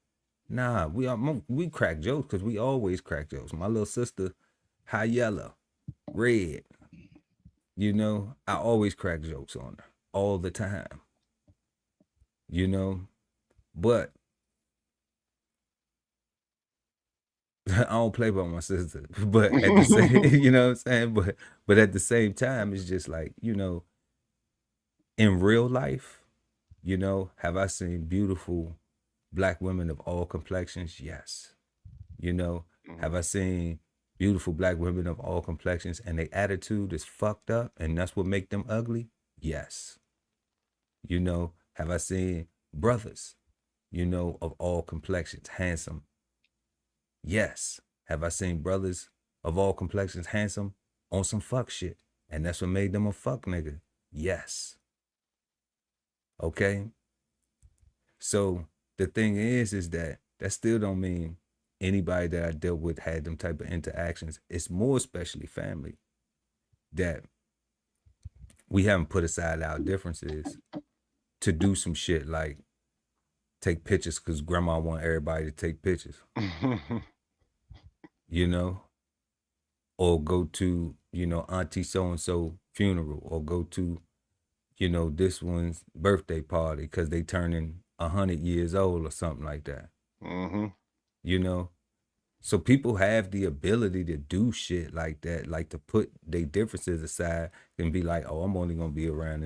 Nah, we crack jokes because we always crack jokes. My little sister, high yellow, red. You know, I always crack jokes on her all the time. You know, but I don't play by my sister, but at the same, you know what I'm saying? But at the same time, it's just like, you know, in real life, you know, have I seen beautiful black women of all complexions? Yes. You know, have I seen beautiful black women of all complexions and their attitude is fucked up and that's what make them ugly? Yes. You know, have I seen brothers, you know, of all complexions, handsome? Yes. Have I seen brothers of all complexions handsome on some fuck shit? And that's what made them a fuck nigga? Yes. Okay? So the thing is that still don't mean anybody that I dealt with had them type of interactions. It's more especially family that we haven't put aside our differences to do some shit like take pictures because grandma want everybody to take pictures. You know? Or go to, you know, auntie so-and-so funeral, or go to, you know, this one's birthday party because they turning 100 years old or something like that. You know? So people have the ability to do shit like that, like to put their differences aside and be like, oh, I'm only going to be around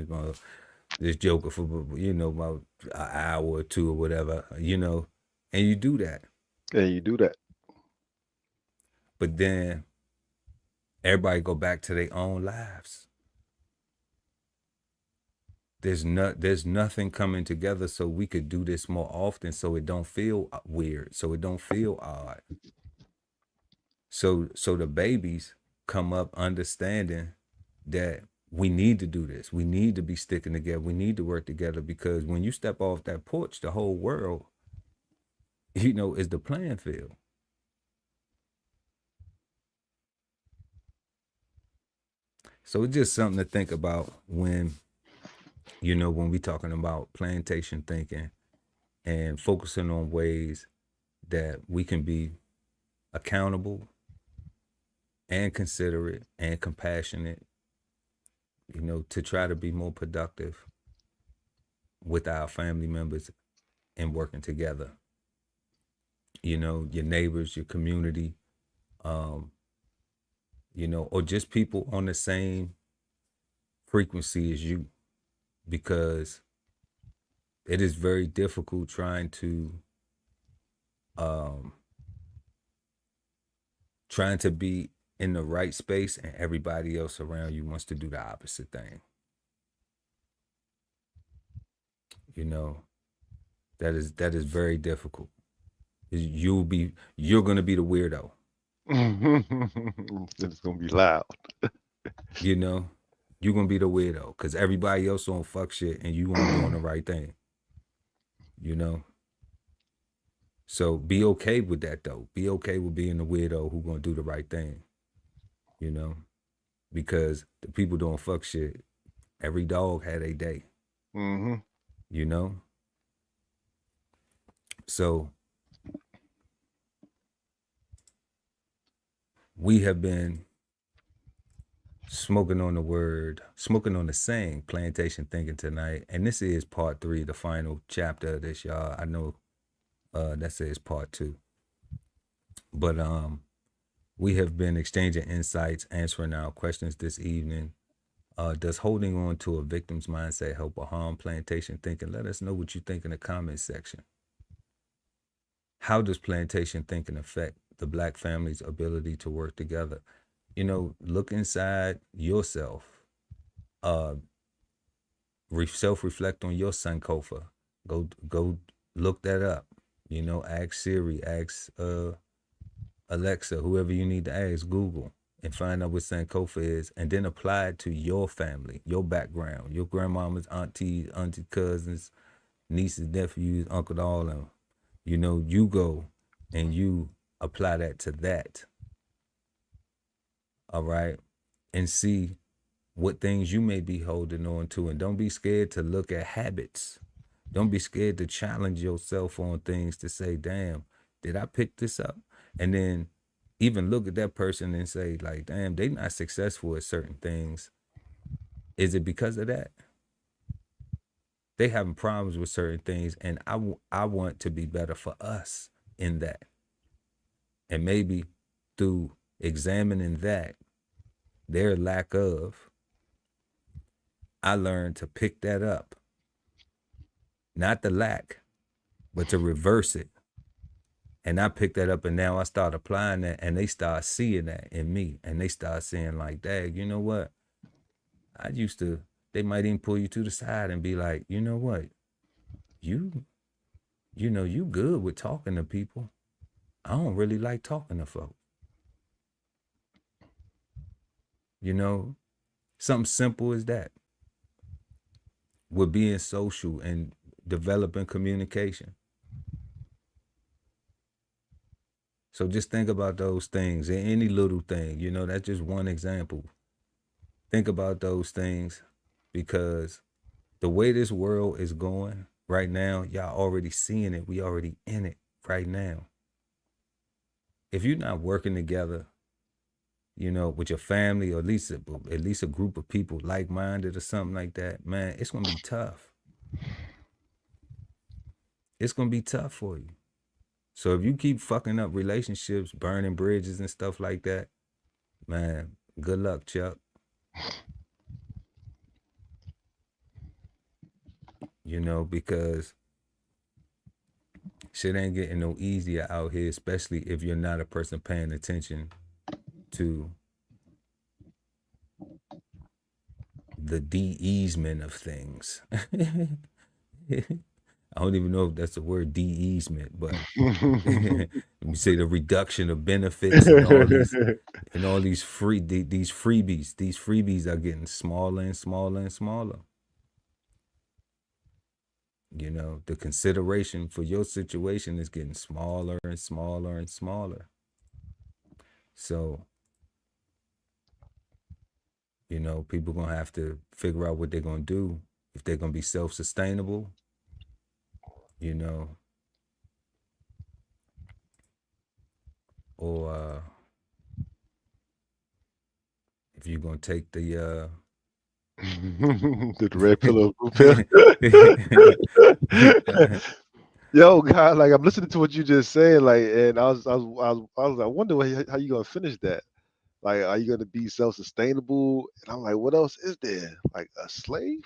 this joker for, you know, about an hour or 2 or whatever, you know? And you do that. Yeah, you do that. But then everybody go back to their own lives. There's nothing coming together so we could do this more often so it don't feel weird, so it don't feel odd. So the babies come up understanding that we need to do this. We need to be sticking together. We need to work together because when you step off that porch, the whole world, you know, is the playing field. So it's just something to think about when, you know, when we talking about plantation thinking and focusing on ways that we can be accountable and considerate and compassionate, you know, to try to be more productive with our family members and working together. You know, your neighbors, your community, you know, or just people on the same frequency as you, because it is very difficult trying to be in the right space and everybody else around you wants to do the opposite thing. You know, that is very difficult. You're gonna be the weirdo. It's gonna be loud. You know, you're gonna be the weirdo because everybody else on fuck shit and you on doing the right thing. You know, so be okay with that though. Be okay with being the weirdo who gonna do the right thing. You know, because the people doing fuck shit, every dog had a day. You know? So we have been smoking on the saying, plantation thinking tonight. And this is part 3, the final chapter of this, y'all. I know that says part 2. But we have been exchanging insights, answering our questions this evening. Does holding on to a victim's mindset help or harm plantation thinking? Let us know what you think in the comment section. How does plantation thinking affect the Black family's ability to work together? You know, look inside yourself. Self-reflect on your Sankofa. Go look that up. You know, ask Siri, ask Alexa, whoever you need to ask, Google, and find out what Sankofa is, and then apply it to your family, your background, your grandmama's, auntie cousins, nieces, nephews, uncle, all of them. You know, you go and you apply that to that. All right. And see what things you may be holding on to. And don't be scared to look at habits. Don't be scared to challenge yourself on things to say, damn, did I pick this up? And then even look at that person and say, like, damn, they not successful at certain things. Is it because of that? They having problems with certain things, and I want to be better for us in that. And maybe through examining that, their lack of, I learned to pick that up. Not the lack, but to reverse it. And I picked that up, and now I start applying that, and they start seeing that in me. And they start saying, like, dang, you know what? They might even pull you to the side and be like, you know what? You know, you good with talking to people. I don't really like talking to folks. You know, something simple as that. With being social and developing communication. So just think about those things, and any little thing, you know, that's just one example. Think about those things, because the way this world is going right now, y'all already seeing it. We already in it right now. If you're not working together, you know, with your family, or at least a group of people like-minded or something like that, man, it's going to be tough. It's going to be tough for you. So if you keep fucking up relationships, burning bridges and stuff like that, man, good luck, Chuck. You know, because shit ain't getting no easier out here, especially if you're not a person paying attention to the de-easement of things. I don't even know if that's the word, de-easement, but let me say the reduction of benefits and all these freebies. These freebies are getting smaller and smaller and smaller. You know, the consideration for your situation is getting smaller and smaller and smaller. So, you know, people gonna have to figure out what they're gonna do, if they're gonna be self-sustainable, you know, or if you're gonna take the the red pillow, blue pill. Yo, God, like I'm listening to what you just said, like, and I wonder how you gonna finish that. Like, are you gonna be self-sustainable? And I'm like, what else is there? Like a slave?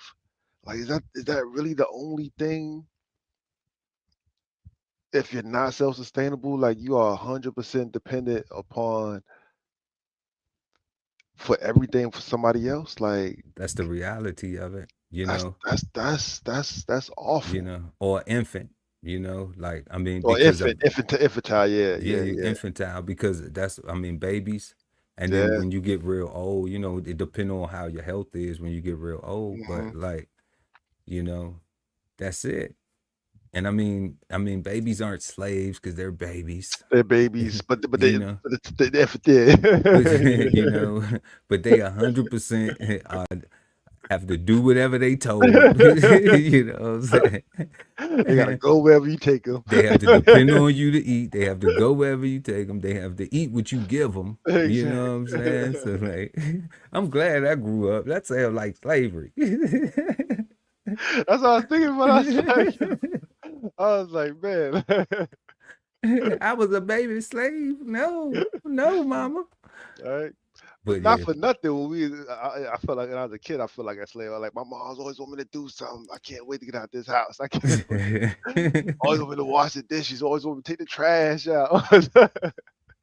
Like, is that really the only thing? If you're not self-sustainable, like you are 100% dependent upon for everything for somebody else. Like, that's the reality of it, you know. That's awful. You know, or infant, you know, like, I mean, Or because infantile, yeah. infantile, because that's, I mean, babies. And Yeah. then when you get real old, you know, it depends on how your health is when you get real old. But like, you know, that's it. And I mean, babies aren't slaves because they're babies. They're babies, but they, You know, but it's you know, but they 100% have to do whatever they told. You know what I'm saying? They gotta go wherever you take them. They have to depend on you to eat. They have to go wherever you take them. They have to eat what you give them. You know what I'm saying? So like, I'm glad I grew up. That sounds like slavery. That's what I was thinking, but I was like, man. I was a baby slave. No, mama. All right. But Not yeah. for nothing. When I felt like when I was a kid, I felt like a slave. Like my mom's always want me to do something. I can't wait to get out of this house. I can't wait. Always want me to wash the dishes. Always want me to take the trash out.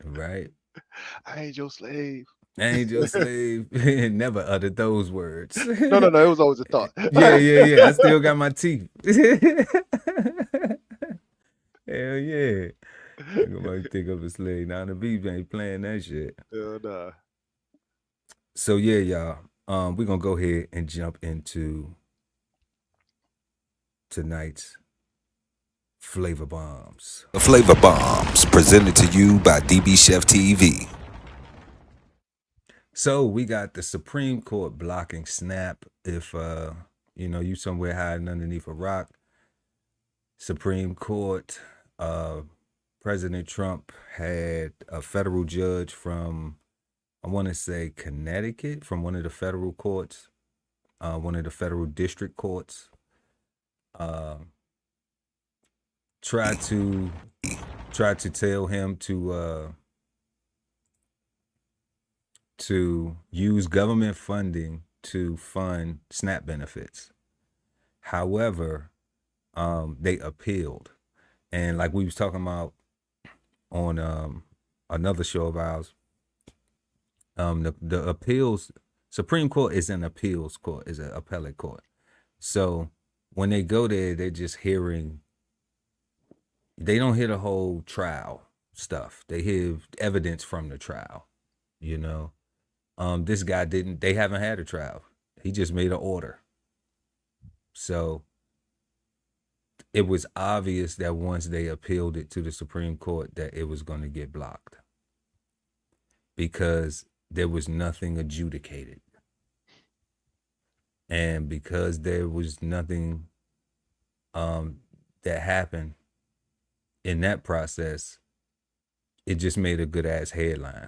Right. I ain't your slave. I ain't your slave. Never uttered those words. No. It was always a thought. Yeah. I still got my teeth. Hell yeah. Nobody think of a slave. Now the beef ain't playing that shit. Hell nah. So yeah, y'all. We're gonna go ahead and jump into tonight's Flavor Bombs. The Flavor Bombs, presented to you by DBCHEFTV. So we got the Supreme Court blocking Snap. If you somewhere hiding underneath a rock. Supreme Court, President Trump had a federal judge from, I want to say Connecticut, from one of the federal courts, one of the federal district courts, tried to tell him to use government funding to fund SNAP benefits. However, they appealed, and like we was talking about on another show of ours, the appeals, Supreme Court is an appeals court, is an appellate court. So when they go there, they're just hearing, they don't hear the whole trial stuff. They hear evidence from the trial, This guy they haven't had a trial. He just made an order. So it was obvious that once they appealed it to the Supreme Court that it was going to get blocked because there was nothing adjudicated. And because there was nothing that happened in that process, it just made a good ass headline,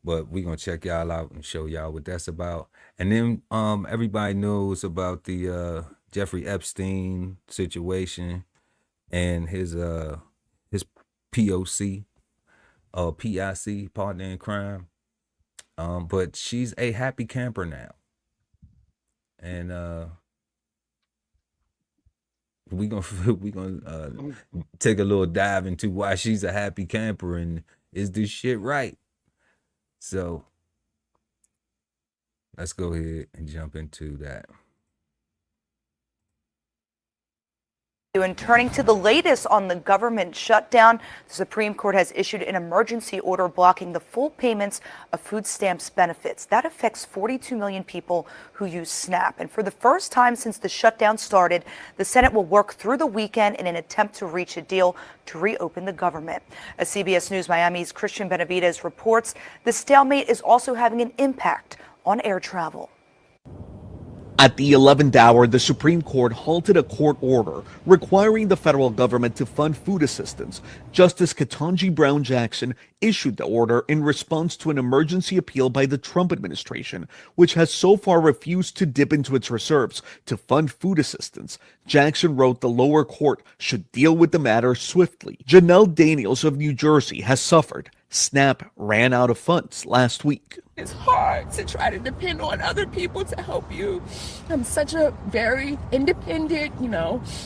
But we're going to check y'all out and show y'all what that's about. And then everybody knows about the Jeffrey Epstein situation and his POC, PIC, partner in crime. But she's a happy camper now. And we gonna take a little dive into why she's a happy camper and is this shit right? So let's go ahead and jump into that. And turning to the latest on the government shutdown, the Supreme Court has issued an emergency order blocking the full payments of food stamps benefits. That affects 42 million people who use SNAP. And for the first time since the shutdown started, the Senate will work through the weekend in an attempt to reach a deal to reopen the government. As CBS News Miami's Christian Benavides reports, the stalemate is also having an impact on air travel. At the 11th hour, the Supreme Court halted a court order requiring the federal government to fund food assistance. Justice Ketanji Brown Jackson issued the order in response to an emergency appeal by the Trump administration, which has so far refused to dip into its reserves to fund food assistance. Jackson wrote the lower court should deal with the matter swiftly. Janelle Daniels of New Jersey has suffered. SNAP ran out of funds last week. It's hard to try to depend on other people to help you. I'm such a very independent,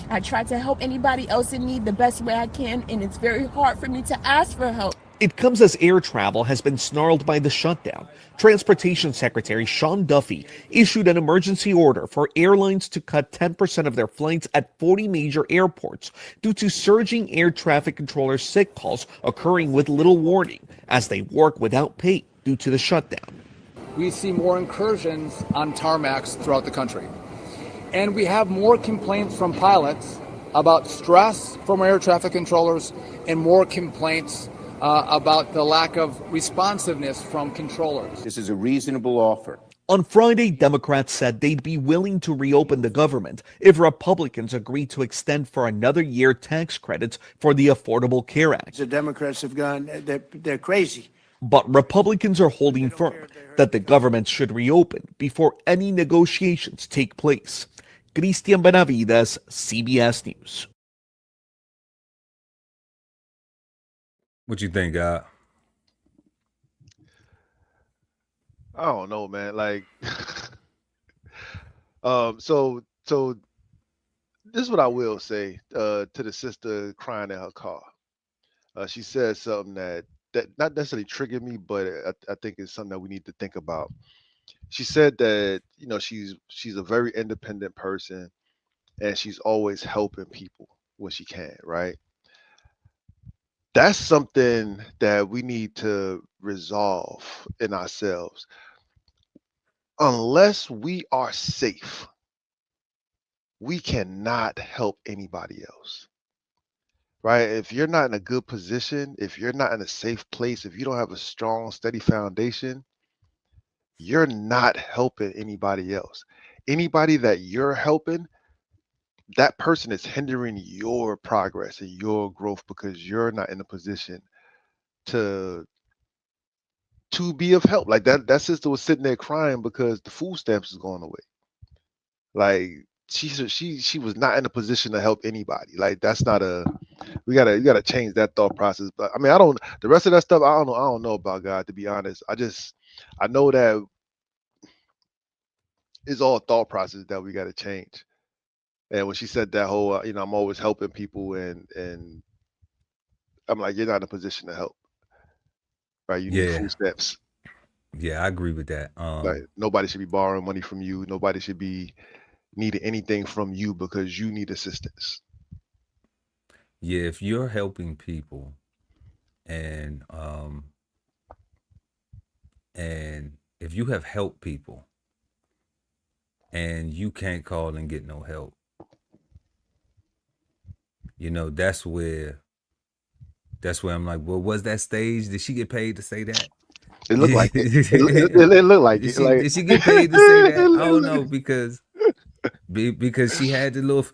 I try to help anybody else in need the best way I can, and it's very hard for me to ask for help. It comes as air travel has been snarled by the shutdown. Transportation Secretary Sean Duffy issued an emergency order for airlines to cut 10% of their flights at 40 major airports due to surging air traffic controller sick calls occurring with little warning as they work without pay due to the shutdown. We see more incursions on tarmacs throughout the country. And we have more complaints from pilots about stress from air traffic controllers and more complaints about the lack of responsiveness from controllers. This is a reasonable offer. On Friday, Democrats said they'd be willing to reopen the government if Republicans agreed to extend for another year tax credits for the Affordable Care Act. The Democrats have gone, they're crazy. But Republicans are holding firm that the government should reopen before any negotiations take place. Cristian Benavides, CBS News. What you think, God? I don't know, man. Like, so this is what I will say to the sister crying in her car. She said something that not necessarily triggered me, but I think it's something that we need to think about. She said that, you know, she's a very independent person and she's always helping people when she can, right? That's something that we need to resolve in ourselves. Unless we are safe, we cannot help anybody else, right? If you're not in a good position, if you're not in a safe place, if you don't have a strong, steady foundation, you're not helping anybody else. Anybody that you're helping, that person is hindering your progress and your growth because you're not in a position to be of help. Like that sister was sitting there crying because the food stamps is going away. Like she was not in a position to help anybody. Like that's not you gotta change that thought process. But I mean, the rest of that stuff, I don't know about, God, to be honest. I know that it's all thought process that we gotta change. And when she said that whole, I'm always helping people, and I'm like, you're not in a position to help, right? You need food stamps. Yeah, I agree with that. Like nobody should be borrowing money from you. Nobody should be needing anything from you because you need assistance. Yeah, if you're helping people and if you have helped people and you can't call and get no help, that's where I'm like, well, was that staged? Did she get paid to say that? It looked like it. It looked like it. Did she get paid to say that? I don't know, because she had the little,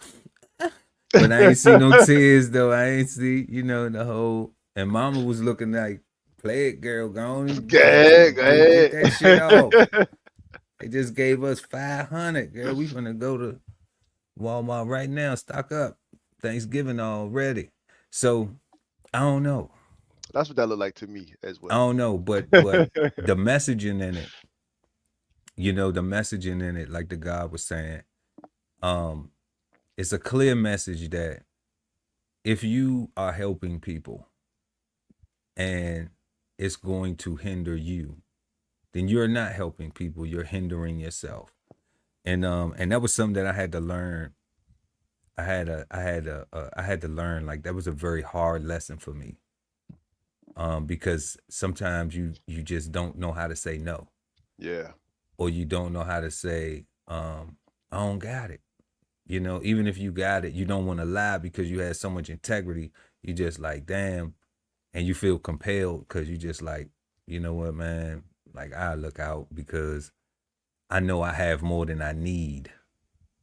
but I ain't see no tears though. I ain't see, the whole. And Mama was looking like, play it, girl, go on. Get that shit off. They just gave us $500, girl. We gonna go to Walmart right now, stock up. Thanksgiving already. So I don't know. That's what that looked like to me as well. I don't know, but the messaging in it, the messaging in it, like the guy was saying, it's a clear message that if you are helping people and it's going to hinder you, then you're not helping people, you're hindering yourself. And that was something that I had to learn. I had to learn, like, that was a very hard lesson for me. Because sometimes you just don't know how to say no. Yeah. Or you don't know how to say, I don't got it. Even if you got it, you don't want to lie because you had so much integrity. You just like, damn. And you feel compelled because you just like, you know what, man? Like, I look out because I know I have more than I need.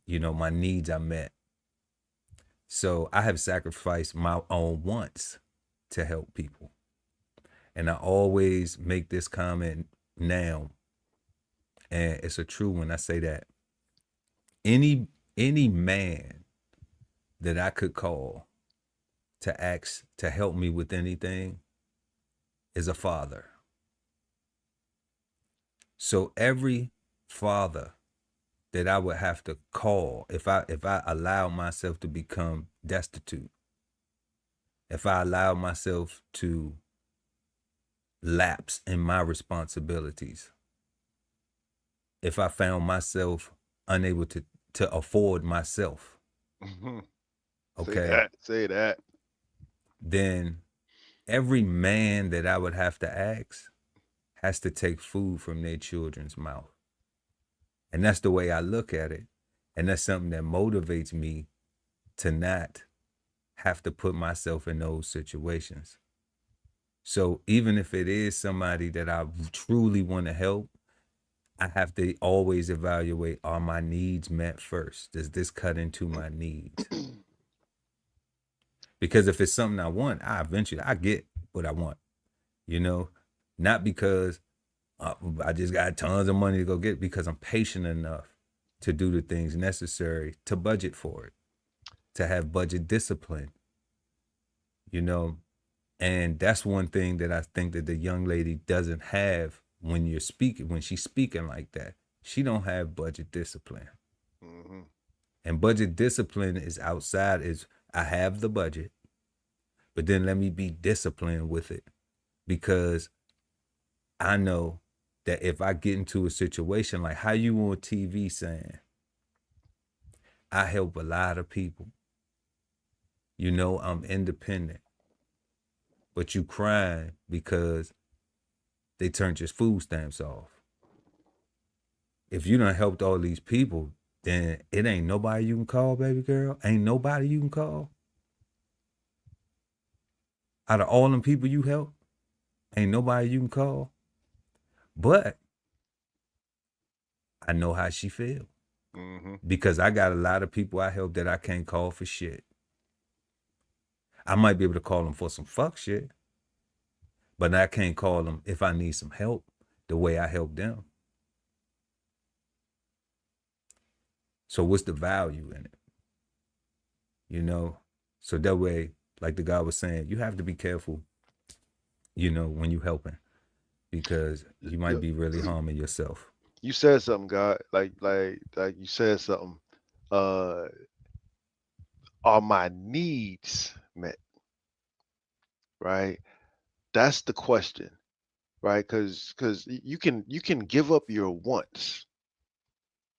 My needs are met. So I have sacrificed my own wants to help people. And I always make this comment now, and it's a true one. I say that any man that I could call to ask to help me with anything is a father. So every father that I would have to call if I allow myself to become destitute, if I allow myself to lapse in my responsibilities, if I found myself unable to afford myself, okay, say that, then every man that I would have to ask has to take food from their children's mouth. And that's the way I look at it. And that's something that motivates me to not have to put myself in those situations. So even if it is somebody that I truly want to help, I have to always evaluate, are my needs met first? Does this cut into my needs? Because if it's something I want, I get what I want, you know, not because I just got tons of money to go get, because I'm patient enough to do the things necessary to budget for it, to have budget discipline, you know. And that's one thing that I think that the young lady doesn't have when she's speaking like that. She don't have budget discipline. Mm-hmm. And budget discipline is I have the budget, but then let me be disciplined with it, because I know that if I get into a situation like how you on TV saying, I help a lot of people, you know, I'm independent, but you crying because they turned your food stamps off. If you done helped all these people, then it ain't nobody you can call, baby girl. Ain't nobody you can call. Out of all them people you help, ain't nobody you can call. But I know how she feel. Mm-hmm. Because I got a lot of people I help that I can't call for shit. I might be able to call them for some fuck shit, but I can't call them if I need some help the way I help them. So what's the value in it? You know? So that way, like the guy was saying, you have to be careful, you know, when you helping, because you might be really harming yourself. You said something, God. Like you said something. Are my needs met? Right? That's the question, right? Because you can give up your wants,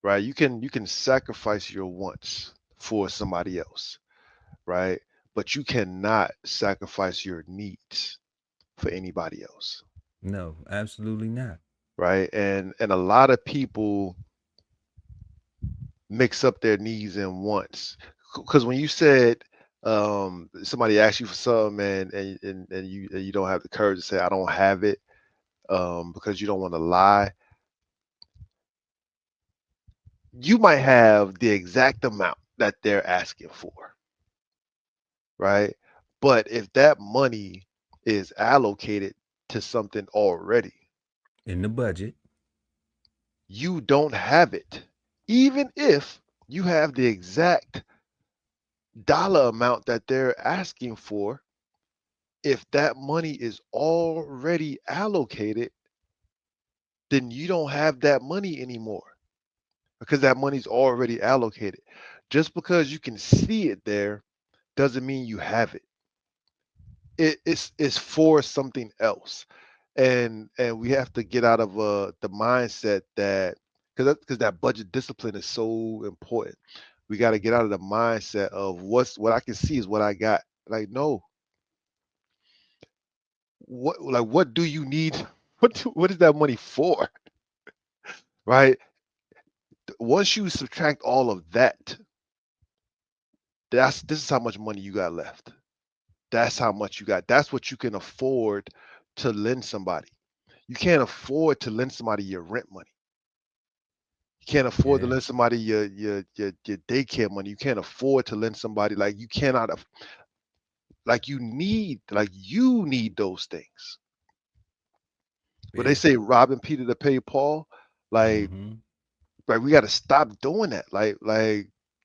right? You can sacrifice your wants for somebody else, right? But you cannot sacrifice your needs for anybody else, No, absolutely not. right? And a lot of people mix up their needs and wants. Because when you said somebody asks you for something and you don't have the courage to say I don't have it, because you don't want to lie, you might have the exact amount that they're asking for, right? But if that money is allocated to something already, In the budget. you don't have it, even if you have the exact dollar amount that they're asking for. If that money is already allocated, then you don't have that money anymore, because that money's already allocated. Just because you can see it there doesn't mean you have it. It's for something else. And we have to get out of the mindset that, because that budget discipline is so important. We got to get out of the mindset of what I can see is what I got. Like, no, what do you need? What is that money for? Right? Once you subtract all of that, this is how much money you got left. That's how much you got. That's what you can afford to lend somebody. You can't afford to lend somebody your rent money. You can't afford to Yeah. lend somebody your daycare money. You can't afford to lend somebody, like, you cannot like you need those things. But they Yeah. say robbing Peter to pay Paul, like Mm-hmm. like we got to stop doing that. Like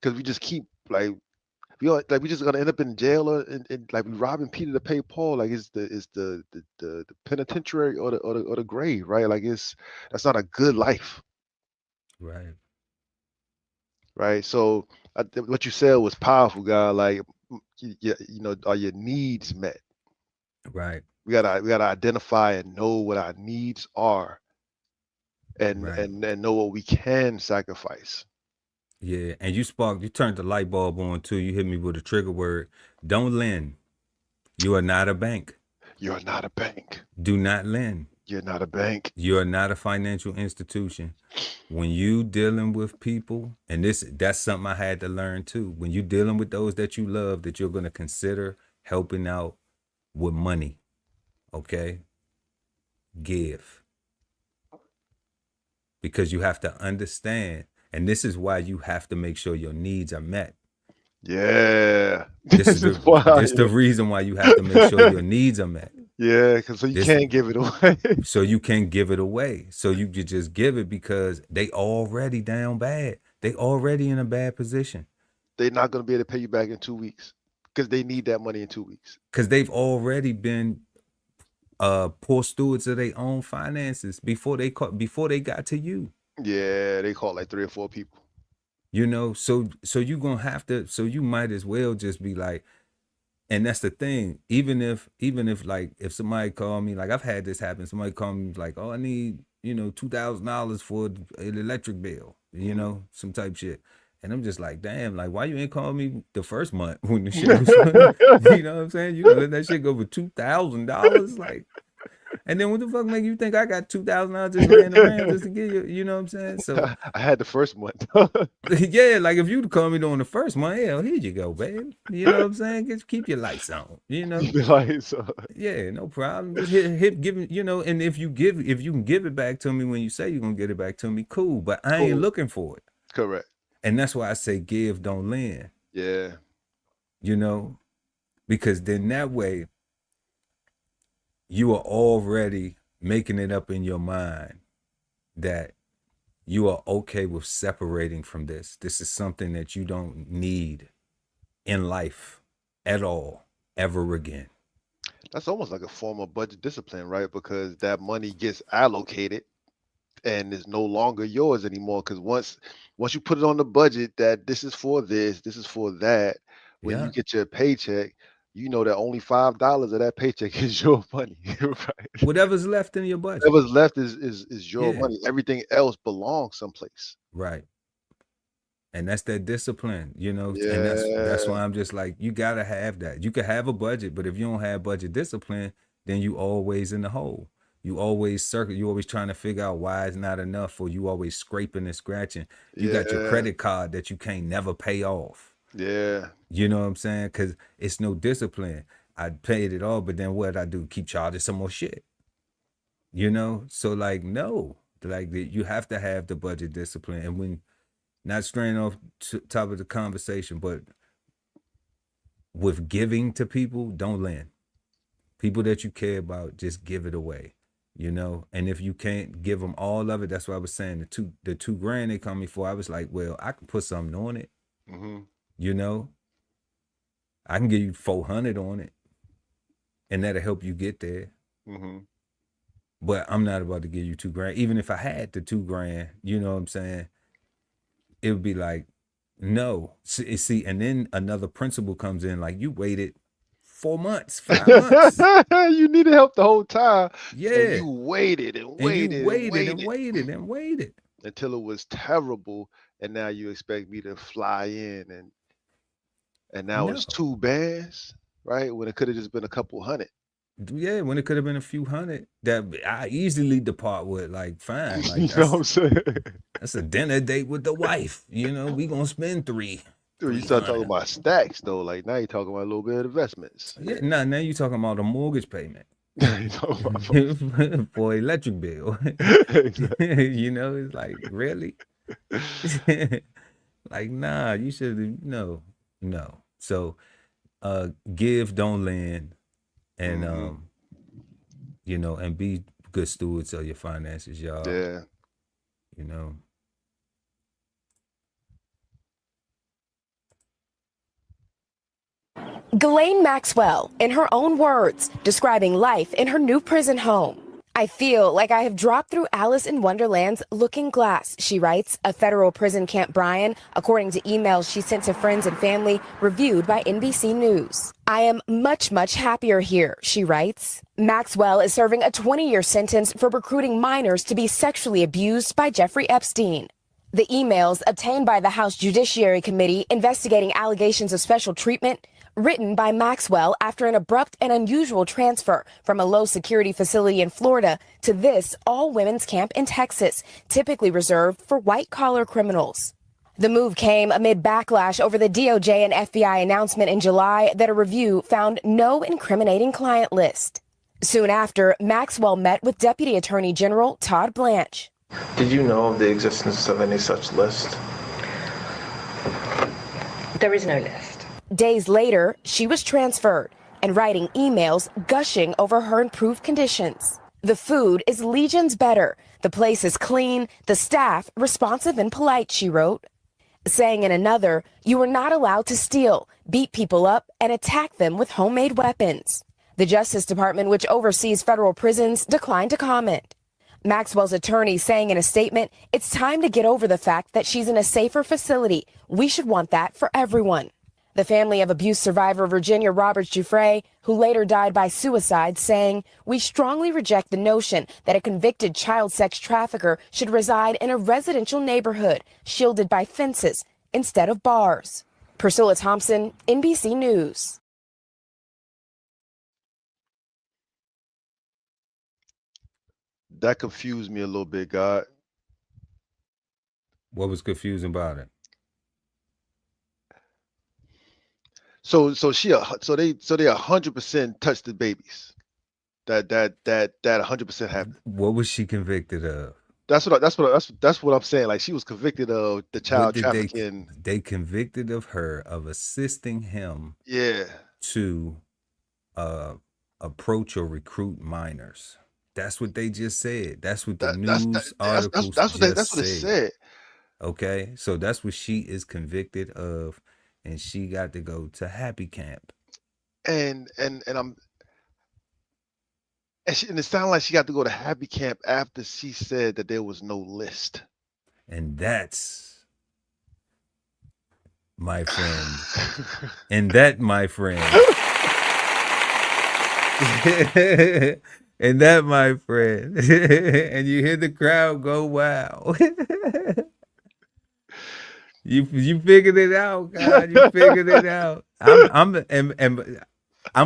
because we just keep we just gonna end up in jail, and like we robbing Peter to pay Paul. Like it's the penitentiary or the grave, right? Like that's not a good life, Right. right? So what you said was powerful, guy. Like you know, are your needs met? Right. We gotta identify and know what our needs are, and Right. and know what we can sacrifice. Yeah. And you turned the light bulb on too. You hit me with a trigger word. Don't lend. You are not a bank. You're not a bank. Do not lend. You're not a bank. You're not a financial institution. When you dealing with people, and that's something I had to learn too. When you dealing with those that you love, that you're going to consider helping out with money, okay? Give. Because you have to understand, and this is why you have to make sure your needs are met. Yeah. This is the reason why you have to make sure your needs are met. Yeah, because so you can't give it away. So you can't give it away. So you could just give it because they already down bad. They already in a bad position. They're not going to be able to pay you back in 2 weeks because they need that money in 2 weeks. Because they've already been poor stewards of their own finances before they got to you. Yeah, they caught like 3 or 4 people. You know, so you're gonna have to, so you might as well just be like, and that's the thing, even if like if somebody call me, like I've had this happen, somebody call me like, oh, I need, $2,000 for an electric bill, some type shit. And I'm just like, damn, like why you ain't call me the first month when the shit was you know what I'm saying? You let that shit go for $2,000, like. And then what the fuck make you think I got $2,000 just laying around just to give you? You know what I'm saying? So I had the first month. yeah, like if you'd call me during the first month, hell, here you go, baby. You know what I'm saying? Just keep your lights on. The lights on. Yeah, no problem. Just hit give me, and if you can give it back to me when you say you're gonna get it back to me, cool. But I ain't looking for it. Correct. And that's why I say give, don't lend. Yeah. Because then that way you are already making it up in your mind that you are okay with separating from this. This is something that you don't need in life at all, ever again. That's almost like a form of budget discipline, right? Because that money gets allocated and is no longer yours anymore. Because once you put it on the budget that this is for this is for that, when you get your paycheck, you know that only $5 of that paycheck is your money, right? Whatever's left in your budget. Whatever's left is your money. Everything else belongs someplace. Right. And that's that discipline, and that's why I'm just like, you gotta have that. You can have a budget, but if you don't have budget discipline, then you always in the hole. You always you always trying to figure out why it's not enough, or you always scraping and scratching. You got your credit card that you can't never pay off. Yeah. You know what I'm saying? Because it's no discipline. I paid it all, but then what I do? Keep charging some more shit. So like, no, like you have to have the budget discipline. And when, not straying off top of the conversation, but with giving to people, don't lend. People that you care about, just give it away. And if you can't give them all of it, that's what I was saying. The $2,000 they call me for, I was like, well, I can put something on it. Mm-hmm. I can give you 400 on it, and that'll help you get there. Mm-hmm. But I'm not about to give you $2,000. Even if I had the $2,000, you know what I'm saying? It would be like, no. See, and then another principle comes in, like, you waited 4 months, 5 months. You needed help the whole time. Yeah. And you waited and waited until it was terrible. And now you expect me to fly in and now it's 2 bands, right? When it could have just been a couple hundred. Yeah, when it could have been a few hundred that I easily depart with, like, fine. Like, you know what I'm saying? That's a dinner date with the wife. We gonna spend $300. Dude, you start talking about stacks though. Like now you're talking about a little bit of investments. Yeah, now you're talking about a mortgage payment. For electric bill. It's like, really? Like, nah, you should no. So give, don't lend, and and be good stewards of your finances, y'all. Yeah. Ghislaine Maxwell, in her own words, describing life in her new prison home. I feel like I have dropped through Alice in Wonderland's looking glass, she writes, a federal prison Camp Bryan, according to emails she sent to friends and family reviewed by NBC News. I am much, much happier here, she writes. Maxwell is serving a 20-year sentence for recruiting minors to be sexually abused by Jeffrey Epstein. The emails obtained by the House Judiciary Committee investigating allegations of special treatment, written by Maxwell after an abrupt and unusual transfer from a low-security facility in Florida to this all-women's camp in Texas, typically reserved for white-collar criminals. The move came amid backlash over the DOJ and FBI announcement in July that a review found no incriminating client list. Soon after, Maxwell met with Deputy Attorney General Todd Blanche. Did you know of the existence of any such list? There is no list. Days later, she was transferred and writing emails gushing over her improved conditions. The food is legions better. The place is clean. The staff responsive and polite, she wrote. Saying in another, you are not allowed to steal, beat people up, and attack them with homemade weapons. The Justice Department, which oversees federal prisons, declined to comment. Maxwell's attorney saying in a statement, it's time to get over the fact that she's in a safer facility. We should want that for everyone. The family of abuse survivor Virginia Roberts Giuffre, who later died by suicide, saying, we strongly reject the notion that a convicted child sex trafficker should reside in a residential neighborhood shielded by fences instead of bars. Priscilla Thompson, NBC News. That confused me a little bit, God. What was confusing about it? So they 100% touched the babies. That 100% happened. What was she convicted of? That's what I'm saying. Like, she was convicted of the child trafficking. They convicted of her of assisting him. Yeah. To approach or recruit minors. That's what they just said. That's what the news articles that's what it said. Okay, so that's what she is convicted of, and she got to go to happy camp. And it sounded like she got to go to happy camp after she said that there was no list. And that's, my friend, and that, my friend. And that, my friend, and you hear the crowd go, wow. You figured it out, God. You figured it out. I'm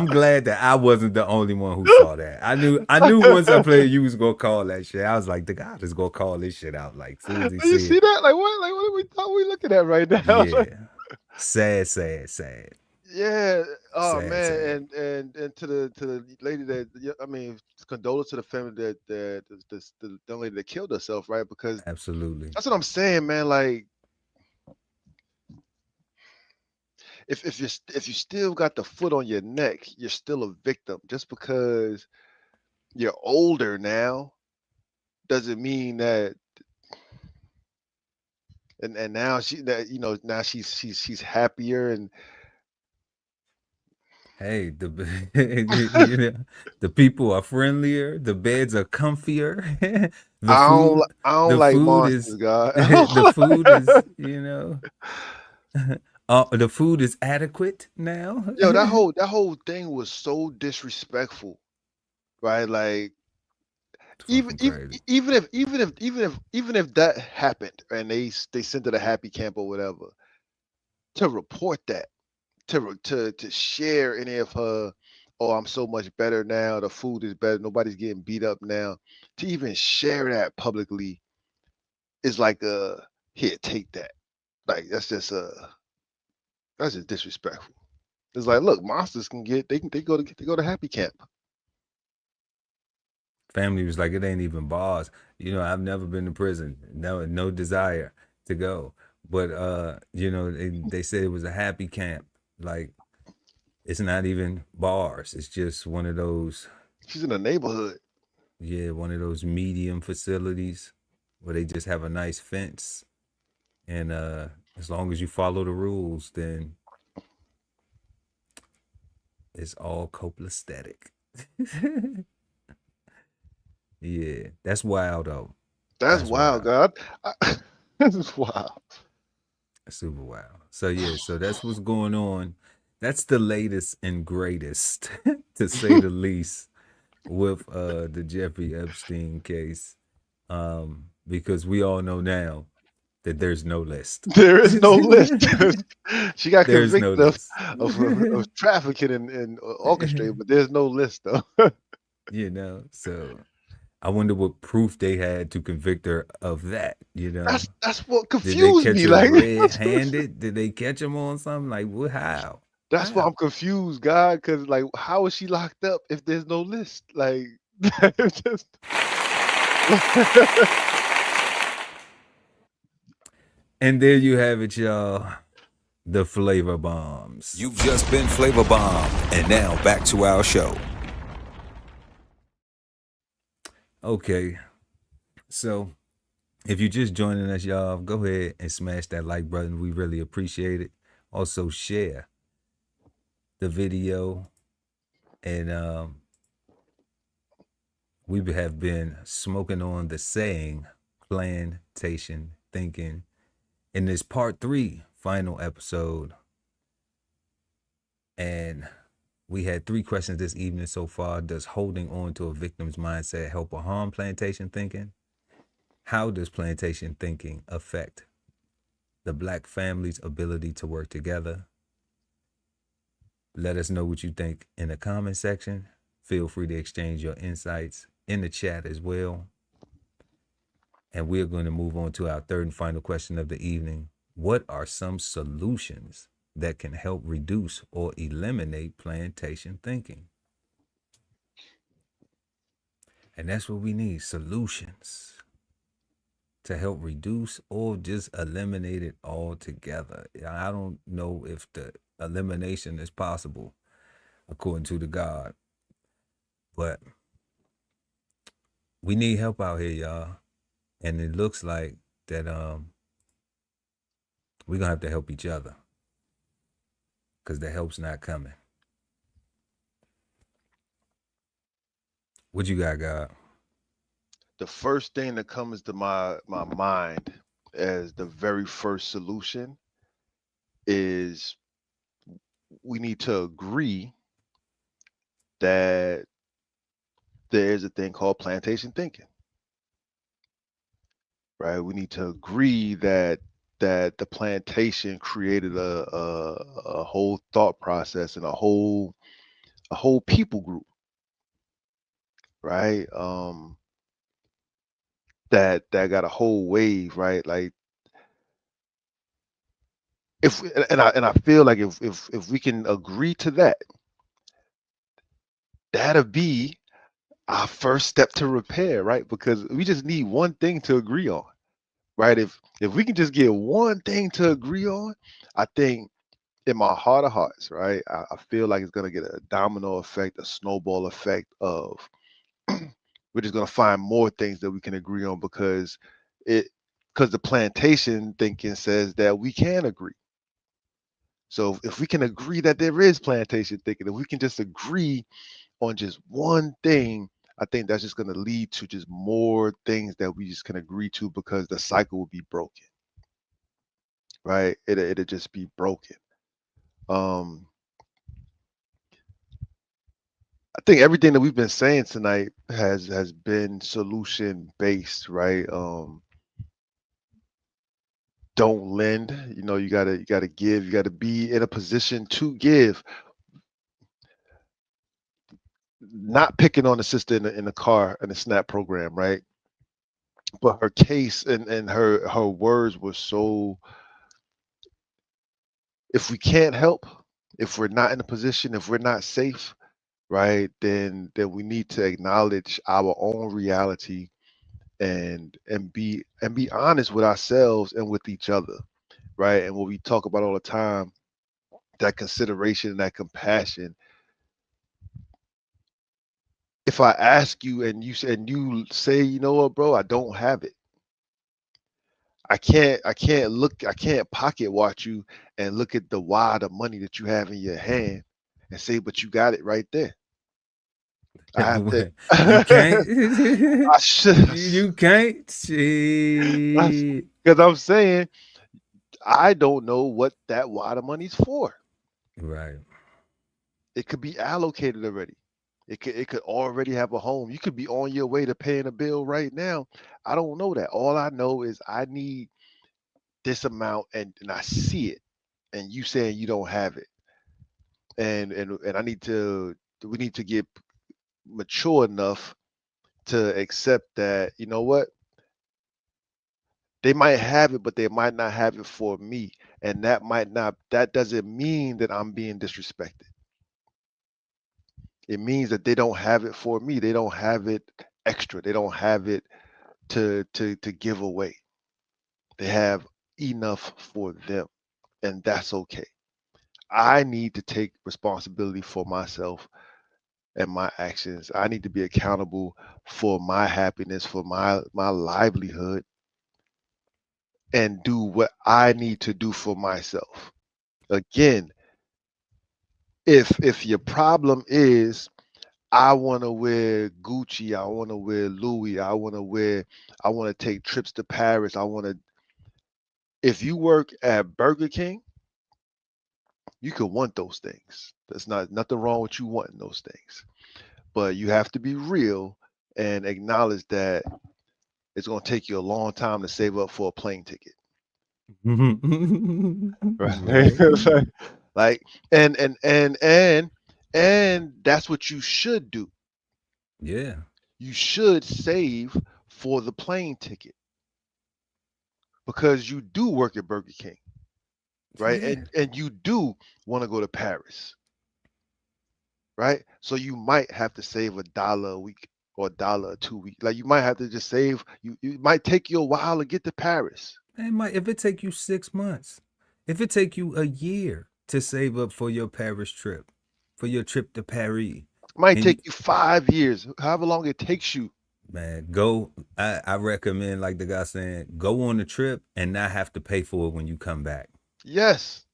glad that I wasn't the only one who saw that. I knew once I played, you was gonna call that shit. I was like, the God is gonna call this shit out. Like, soon as he you see that? Like, what are we looking at right now? Yeah. Sad. Yeah. Oh sad, man. sad. And to the lady that, I mean, condolence to the family that the young lady that killed herself, right? Because absolutely, that's what I'm saying, man. Like, if you still got the foot on your neck, you're still a victim. Just because you're older now doesn't mean that. And now now she's happier. And hey, the people are friendlier, the beds are comfier. I don't like monsters, God. The food is, the food is adequate now. Yo, that whole thing was so disrespectful, right? Like, even if that happened and they sent her to happy camp or whatever, to report that, to share any of her, oh, I'm so much better now, the food is better, nobody's getting beat up now, to even share that publicly is like, here, take that. Like, that's just disrespectful. It's like, look, monsters they go to happy camp. Family was like, it ain't even bars. I've never been to prison. No desire to go. But they said it was a happy camp. Like, it's not even bars. It's just one of those. She's in a neighborhood. Yeah, one of those medium facilities where they just have a nice fence. And as long as you follow the rules, then it's all copacetic. Yeah, that's wild though. That's wild, God. This is wild. Super wild. So yeah, so that's what's going on. That's the latest and greatest, to say the least, with the Jeffrey Epstein case. Because we all know now that there's no list. There is no list. She got There's no convicted list. of trafficking and orchestrating, but there's no list though. You know, so I wonder what proof they had to convict her of that. You know, That's what did they confused catch me. her Like red-handed? Did they catch him on something? Like what? How? that's why I'm confused, God. Because like, how is she locked up if there's no list? Like, it's just. And there you have it, y'all. The flavor bombs. You've just been flavor bombed, and now back to our show. Okay, so if you're just joining us, y'all, go ahead and smash that like button. We really appreciate it. Also, share the video, and we have been smoking on the saying plantation thinking in this part 3 final episode, and we had 3 questions this evening so far. Does holding on to a victim's mindset help or harm plantation thinking? How does plantation thinking affect the Black family's ability to work together? Let us know what you think in the comment section. Feel free to exchange your insights in the chat as well. And we're going to move on to our 3rd and final question of the evening. What are some solutions that can help reduce or eliminate plantation thinking? And that's what we need, solutions to help reduce or just eliminate it altogether. I don't know if the elimination is possible according to the God, but we need help out here, y'all. And it looks like that we're gonna have to help each other, because the help's not coming. What you got, God? The first thing that comes to my mind as the very first solution is we need to agree that there is a thing called plantation thinking, right? We need to agree that the plantation created a whole thought process and a whole people group, right? That got a whole wave, right? Like if and I feel like if we can agree to that, that'll be our first step to repair, right? Because we just need one thing to agree on, right? If we can just get one thing to agree on, I think in my heart of hearts, right, I feel like it's gonna get a domino effect, a snowball effect of we're just gonna find more things that we can agree on because the plantation thinking says that we can agree. So if we can agree that there is plantation thinking, if we can just agree on just one thing, I think that's just going to lead to just more things that we just can agree to because the cycle will be broken, right? It'll just be broken. I think everything that we've been saying tonight has been solution based, right? Don't lend. You gotta give. You gotta be in a position to give. Not picking on the sister in the car in the SNAP program, right? But her case and her words were so. If we can't help, if we're not in a position, if we're not safe, right, then we need to acknowledge our own reality and be honest with ourselves and with each other, right? And what we talk about all the time, that consideration and that compassion. If I ask you and you say, you know what, bro, I don't have it. I can't pocket watch you and look at the wad of money that you have in your hand and say, but you got it right there. I have to. You can't. I should. You can't. See. Because I'm saying I don't know what that wad of money's for. Right. It could be allocated already. It could already have a home. You could be on your way to paying a bill right now. I don't know that. All I know is I need this amount and I see it, and you saying you don't have it, and we need to get mature enough to accept that, you know what, they might have it, but they might not have it for me, and that doesn't mean that I'm being disrespected. It means that they don't have it for me. They don't have it extra. They don't have it to give away. They have enough for them, and that's okay. I need to take responsibility for myself and my actions. I need to be accountable for my happiness, for my livelihood, and do what I need to do for myself. Again, if your problem is I want to wear Gucci, I want to wear Louis, I want to take trips to Paris, if you work at Burger King, you could want those things. There's nothing wrong with you wanting those things. But you have to be real and acknowledge that it's going to take you a long time to save up for a plane ticket. Right? Right. Like, and that's what you should do. Yeah. You should save for the plane ticket because you do work at Burger King, right? Yeah. And you do want to go to Paris, right? So you might have to save $1 a week or $1 2 week. Like you might have to just save. You might take you a while to get to Paris. If it take you 6 months, if it take you a year to save up for your Paris trip, for your trip to Paris, It might and take you 5 years, however long it takes you. man, go. I recommend, like the guy saying, go on the trip and not have to pay for it when you come back. Yes.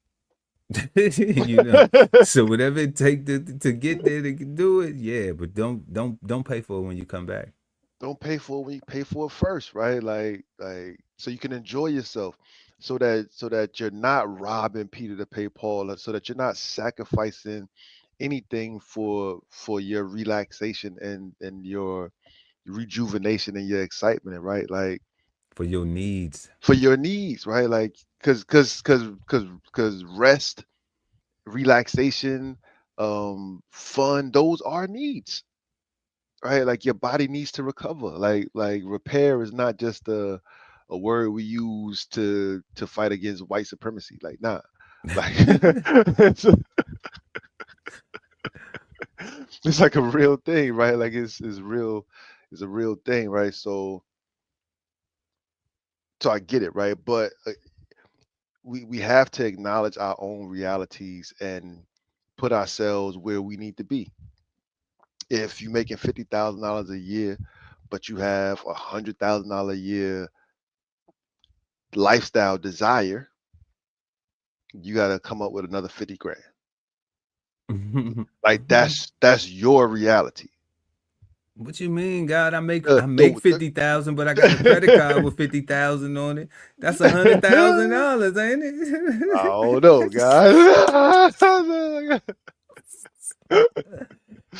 You know, so whatever it take to get there to do it, yeah, but don't pay for it when you come back. Don't pay for it when you pay for it first, right? So you can enjoy yourself, so that you're not robbing Peter to pay Paul, so that you're not sacrificing anything for your relaxation and your rejuvenation and your excitement, right? Like For your needs. for your needs, right? Like because rest, relaxation, fun, those are needs, right? Like your body needs to recover. Like repair is not just a word we use to fight against white supremacy. Like nah, like it's, it's like a real thing, right? Like it's real, it's a real thing, right? So I get it, right? But we have to acknowledge our own realities and put ourselves where we need to be. If you're making $50,000 a year, but you have $100,000 a year lifestyle desire, you got to come up with another 50 grand. Like that's your reality. What you mean, God? I make The 50,000, but I got a credit card with 50,000 on it. That's $100,000, ain't I it? don't know, guys.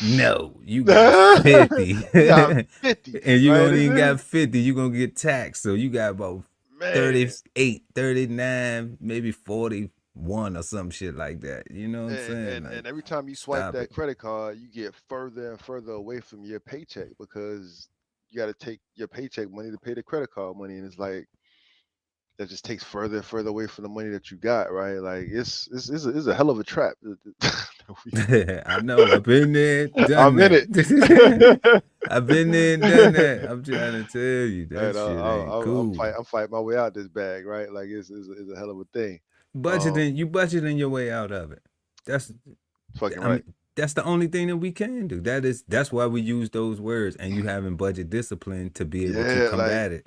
No, you got 50. You got 50, And you right? don't even got 50. You're gonna get taxed. So you got about Man, 38, 39, maybe 41 or some shit like that. You know what I'm saying? and Like, every time you swipe stop that it. credit card, you get further and further away from your paycheck because you got to take your paycheck money to pay the credit card money, and it's like that just takes further and further away from the money that you got, right? Like it's a hell of a trap. I know. I've been there, done I'm in that. it. I've been there and done that. I'm trying to tell you that And shit ain't cool. I'm fighting my way out this bag, right? Like it's a hell of a thing. You budgeting your way out of it. That's Fucking I right. mean, that's the only thing that we can do. That's why we use those words, and you having budget discipline to be able to Yeah, combat it.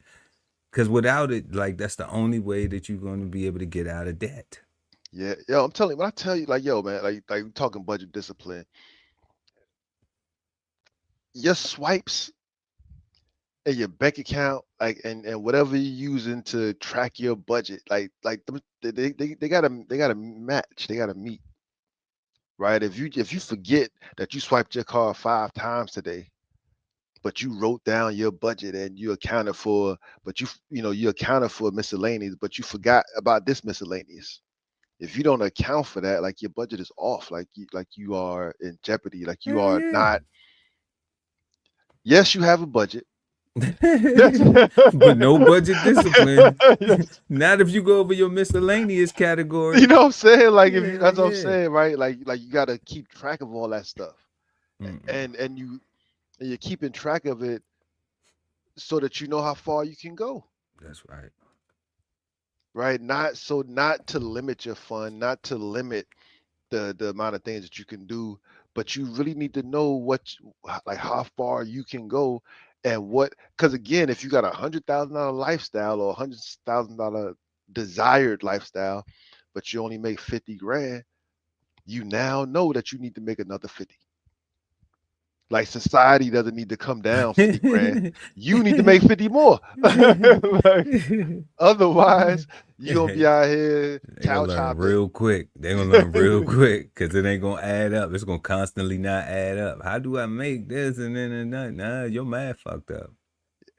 Because without it, like that's the only way that you're going to be able to get out of debt. yeah, yo, I'm telling you, when I tell you, like, yo, man, like we talking budget discipline, your swipes and your bank account, like, and whatever you're using to track your budget, they gotta match, they gotta meet, right? If you forget that you swiped your card 5 times today, but you wrote down your budget and you accounted for, but you accounted for miscellaneous, but you forgot about this miscellaneous. If you don't account for that, like your budget is off, like you are in jeopardy, like you Hell are yeah. not. Yes, you have a budget. Yes. But no budget discipline. Yes. Not if you go over your miscellaneous category. You know what I'm saying? Like if you, Yeah, that's what I'm yeah. saying, right? Like you gotta keep track of all that stuff, Mm-mm. and you're keeping track of it so that you know how far you can go. That's right. Right? Not to limit your fun, not to limit the amount of things that you can do, but you really need to know like how far you can go and what. Because again, if you got $100,000 lifestyle or $100,000 desired lifestyle, but you only make 50 grand, you now know that you need to make another 50. Like society doesn't need to come down 50 grand. You need to make 50 more. Like, otherwise, you're gonna be out here They gonna learn chopping. real quick. They gonna learn real quick because it ain't gonna add up. It's gonna constantly not add up. How do I make this and then and that? Nah, your math fucked up.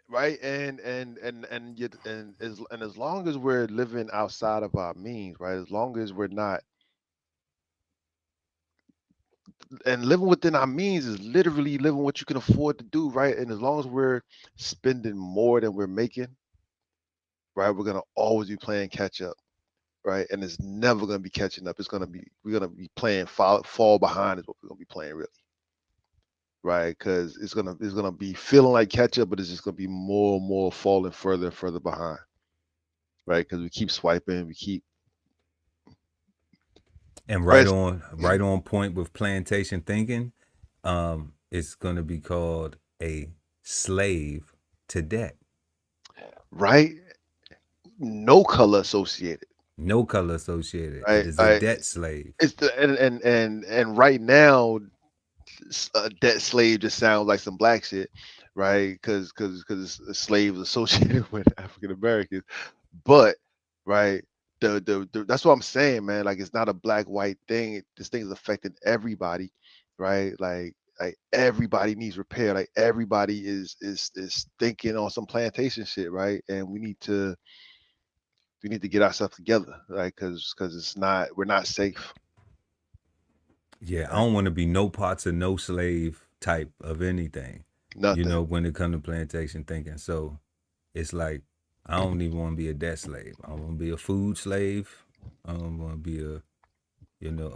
Right, and as long as we're living outside of our means, right, as long as we're not, and living within our means is literally living what you can afford to do, right, and as long as we're spending more than we're making, right, we're gonna always be playing catch up, right, and it's never gonna be catching up. We're gonna be playing fall behind is what we're gonna be playing really, right, because it's gonna be feeling like catch up, but it's just gonna be more and more falling further and further behind, right, because we keep swiping, we keep. And Right. right on point with plantation thinking. It's gonna be called a slave to debt. Right? No color associated. No color associated. Right. It is a debt slave. It's the and right now, a debt slave just sounds like some black shit, right? Because slaves associated with African Americans, but right. The that's what I'm saying, man. Like it's not a black white thing. This thing is affecting everybody, right? Like everybody needs repair. Like everybody is thinking on some plantation shit, right? And we need to get ourselves together, right? Because we're not safe. Yeah, I don't want to be no parts of no slave type of anything. Nothing. You know, when it comes to plantation thinking. So it's like I don't even want to be a debt slave. I want to be a food slave. I don't want to be a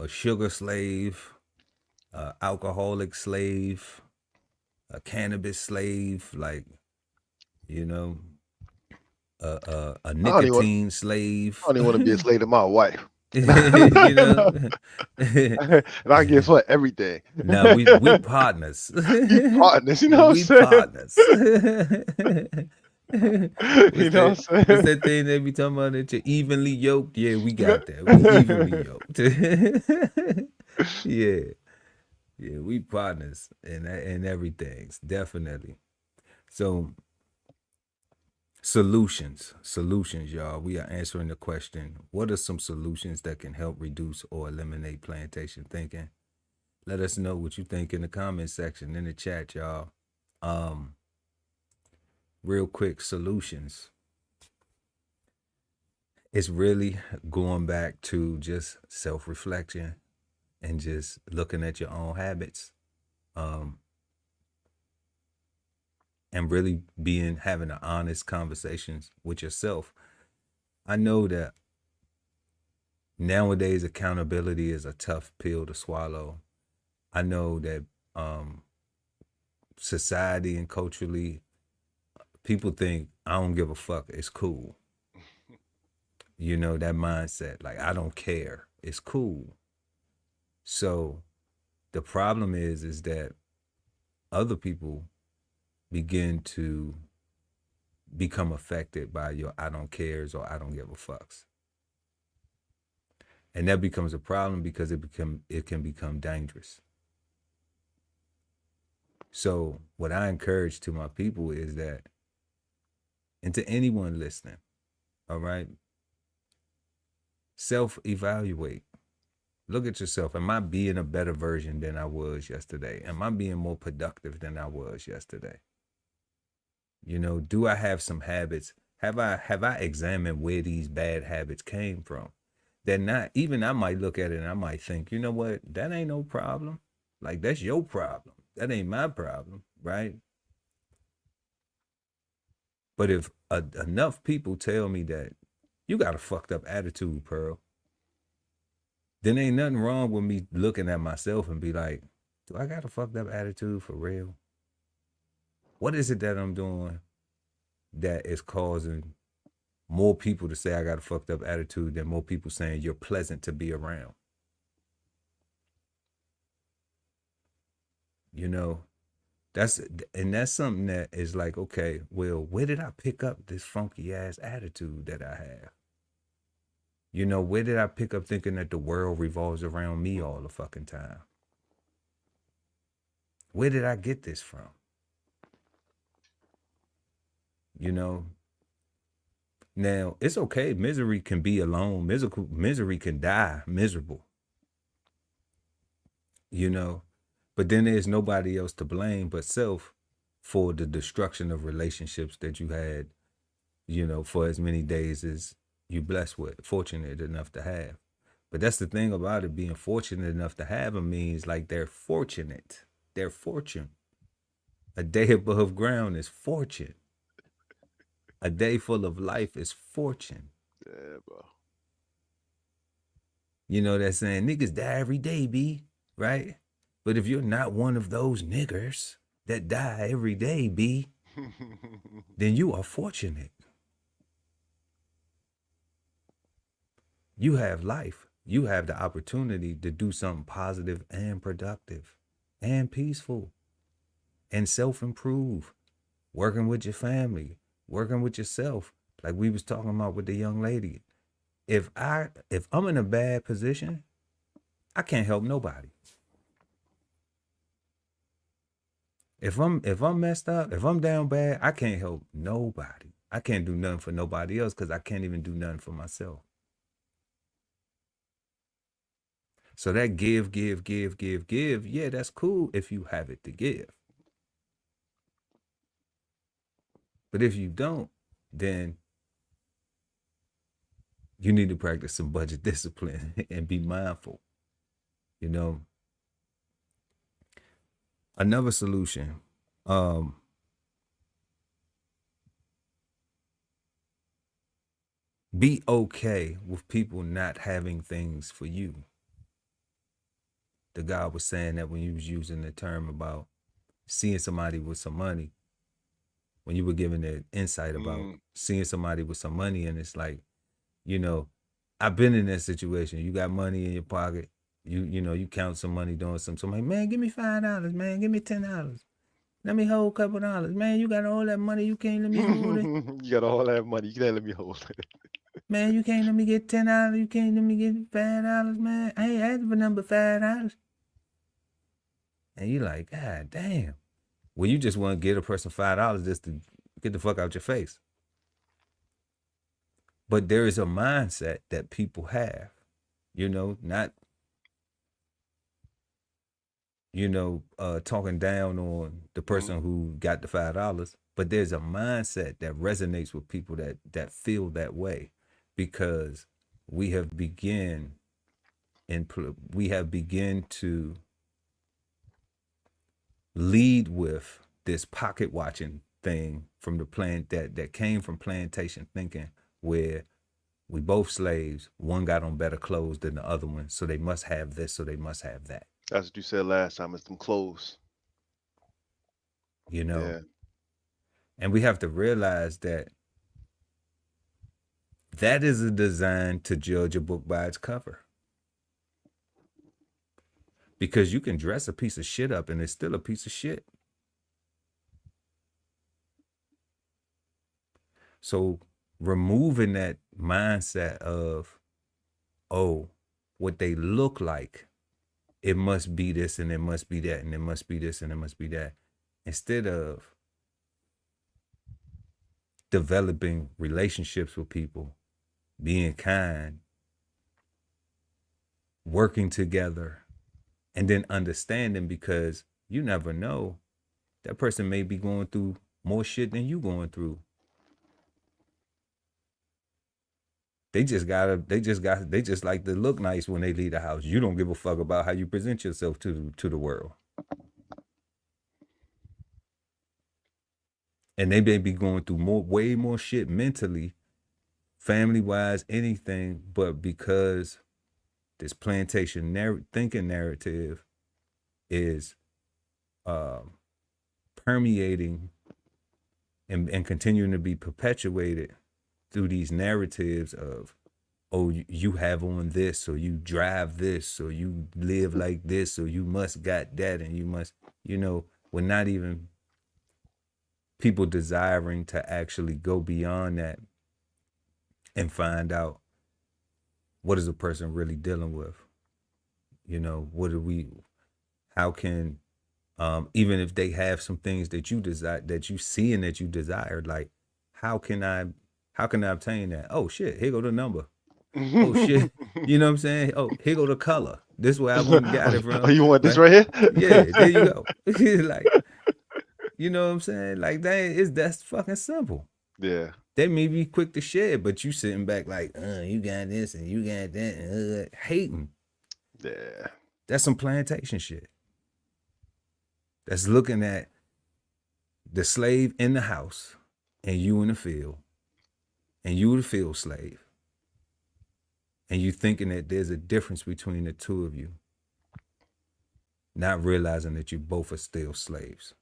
sugar slave, alcoholic slave, a cannabis slave, like, a nicotine slave. I don't even want to be a slave to my wife. You know, And I give her everything. now we partners. We partners, you know what I'm We saying? partners. You know what I'm saying? What's that thing they be talking about that you're evenly yoked? Yeah, we got that. We evenly yoked. Yeah, we partners and everything. Definitely. So solutions, y'all. We are answering the question, what are some solutions that can help reduce or eliminate plantation thinking? Let us know what you think in the comment section, in the chat, y'all. Real quick, solutions. It's really going back to just self-reflection and just looking at your own habits. And really having an honest conversations with yourself. I know that nowadays accountability is a tough pill to swallow. I know that society and culturally, people think I don't give a fuck, it's cool. You know, that mindset, like I don't care, it's cool. So the problem is that other people begin to become affected by your I don't cares or I don't give a fucks. And that becomes a problem because it can become dangerous. So what I encourage to my people is that, and to anyone listening, all right, self-evaluate. Look at yourself. Am I being a better version than I was yesterday? Am I being more productive than I was yesterday? You know, do I have some habits? Have I examined where these bad habits came from? They're not, even I might look at it and I might think, you know what, that ain't no problem. Like, that's your problem. That ain't my problem, right? But if enough people tell me that you got a fucked up attitude, Pearl, then ain't nothing wrong with me looking at myself and be like, do I got a fucked up attitude for real? What is it that I'm doing that is causing more people to say I got a fucked up attitude than more people saying you're pleasant to be around? You know, that's something that is like, okay, well, where did I pick up this funky ass attitude that I have? You know, where did I pick up thinking that the world revolves around me all the fucking time? Where did I get this from? You know, now it's okay. Misery can be alone. Misery can die miserable. You know, but then there's nobody else to blame but self for the destruction of relationships that you had, you know, for as many days as you blessed with, fortunate enough to have. But that's the thing about it, being fortunate enough to have them means like they're fortunate. They're fortune. A day above ground is fortune. A day full of life is fortune. Yeah, bro. You know that saying, niggas die every day, B, right? But if you're not one of those niggers that die every day, B, then you are fortunate. You have life. You have the opportunity to do something positive and productive and peaceful and self-improve, working with your family, working with yourself, like we was talking about with the young lady. If I'm in a bad position, I can't help nobody. If I'm messed up, if I'm down bad, I can't help nobody. I can't do nothing for nobody else because I can't even do nothing for myself. So that give, yeah, that's cool if you have it to give. But if you don't, then you need to practice some budget discipline and be mindful. You know, another solution, be okay with people not having things for you. The guy was saying that when you was using the term about seeing somebody with some money, when you were giving the insight about seeing somebody with some money, and it's like, you know, I've been in that situation. You got money in your pocket. You know, you count some money doing something. Like, man, give me $5, man. Give me $10. Let me hold a couple dollars. Man, you got all that money. You can't let me hold it. You got all that money. You can't let me hold it. Man, you can't let me get $10. You can't let me get $5, man. I ain't asking for number $5. And you like, God damn. Well, you just want to give a person $5 just to get the fuck out your face. But there is a mindset that people have, you know, not, you know, talking down on the person who got the $5, but there's a mindset that resonates with people that feel that way, because we have begun to lead with this pocket watching thing from the plan that came from plantation thinking, where we both slaves, one got on better clothes than the other one, so they must have this, so they must have that. That's what you said last time, it's them clothes. You know? Yeah. And we have to realize that that is a design to judge a book by its cover. Because you can dress a piece of shit up and it's still a piece of shit. So removing that mindset of, oh, what they look like, it must be this and it must be that and it must be this and it must be that. Instead of developing relationships with people, being kind, working together, and then understanding, because you never know, that person may be going through more shit than you going through. They just like to look nice when they leave the house. You don't give a fuck about how you present yourself to the world. And they may be going through way more shit mentally, family-wise, anything, but because this plantation thinking narrative is permeating and continuing to be perpetuated through these narratives of, oh, you have on this, or you drive this, or you live like this, or you must got that, and you must, we're not even people desiring to actually go beyond that and find out what is a person really dealing with. How can, even if they have some things that you desire, that you see and that you desired, like, how can I obtain that? Oh shit, here go the number. Oh shit, you know what I'm saying? Oh, here go the color. This is where I went and got it from. Oh, you want this like, right here? Yeah, there you go. Like, you know what I'm saying? Like, that's fucking simple. Yeah. They may be quick to share, but you sitting back like, you got this and you got that, and hating. Yeah. That's some plantation shit. That's looking at the slave in the house and you in the field, and you the field slave, and you thinking that there's a difference between the two of you, not realizing that you both are still slaves.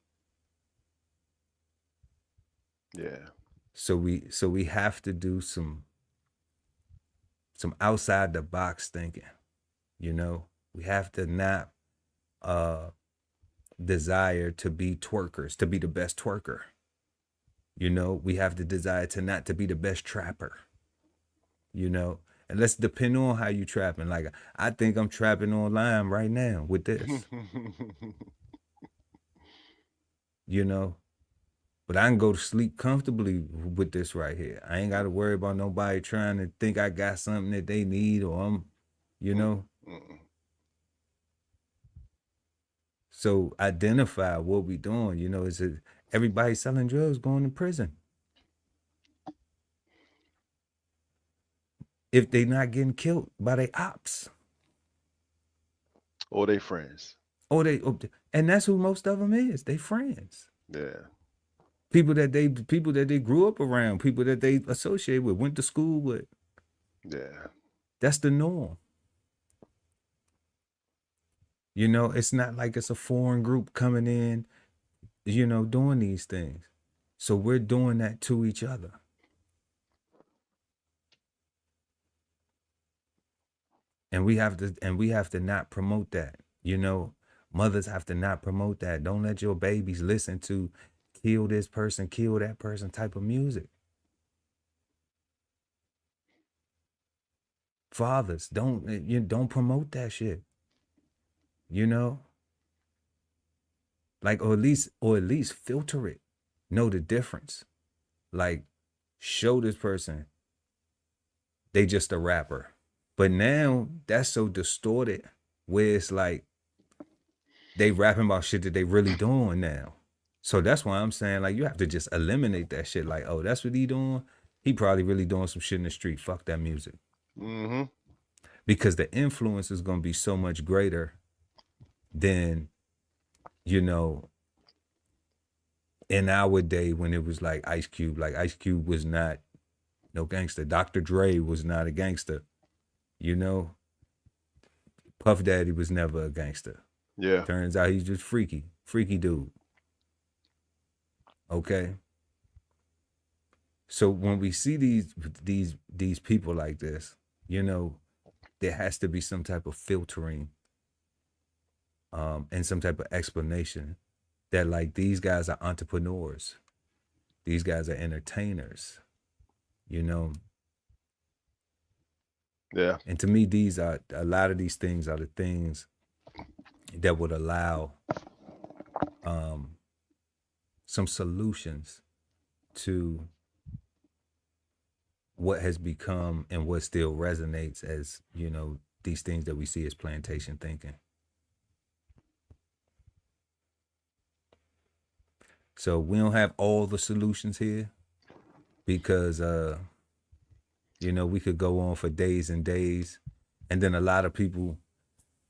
Yeah. So we have to do some outside the box thinking. We have to not desire to be twerkers, to be the best twerker. We have the desire to not to be the best trapper. And let's depend on how you trapping. Like, I think I'm trapping online right now with this. But I can go to sleep comfortably with this right here. I ain't got to worry about nobody trying to think I got something that they need, or I'm, So identify what we doing. Is it everybody selling drugs going to prison? If they not getting killed by their ops. Or they friends. And that's who most of them is. They friends. Yeah. People that they grew up around, people that they associate with, went to school with. Yeah. That's the norm. It's not like it's a foreign group coming in, doing these things. So we're doing that to each other. And we have to not promote that. Mothers have to not promote that. Don't let your babies listen to kill this person, kill that person type of music. Fathers, don't promote that shit. Like, or at least filter it. Know the difference. Like, show this person they just a rapper. But now that's so distorted where it's like they rapping about shit that they really doing now. So that's why I'm saying, like, you have to just eliminate that shit. Like, oh, that's what he doing? He probably really doing some shit in the street. Fuck that music. Mm-hmm. Because the influence is going to be so much greater than, in our day when it was like Ice Cube. Like, Ice Cube was not no gangster. Dr. Dre was not a gangster. Puff Daddy was never a gangster. Yeah. Turns out he's just freaky dude. Okay. So when we see these people like this, there has to be some type of filtering, and some type of explanation that, like, these guys are entrepreneurs, these guys are entertainers, Yeah. And to me, a lot of these things are the things that would allow some solutions to what has become and what still resonates as, these things that we see as plantation thinking. So we don't have all the solutions here because, you know, we could go on for days and days. And then a lot of people,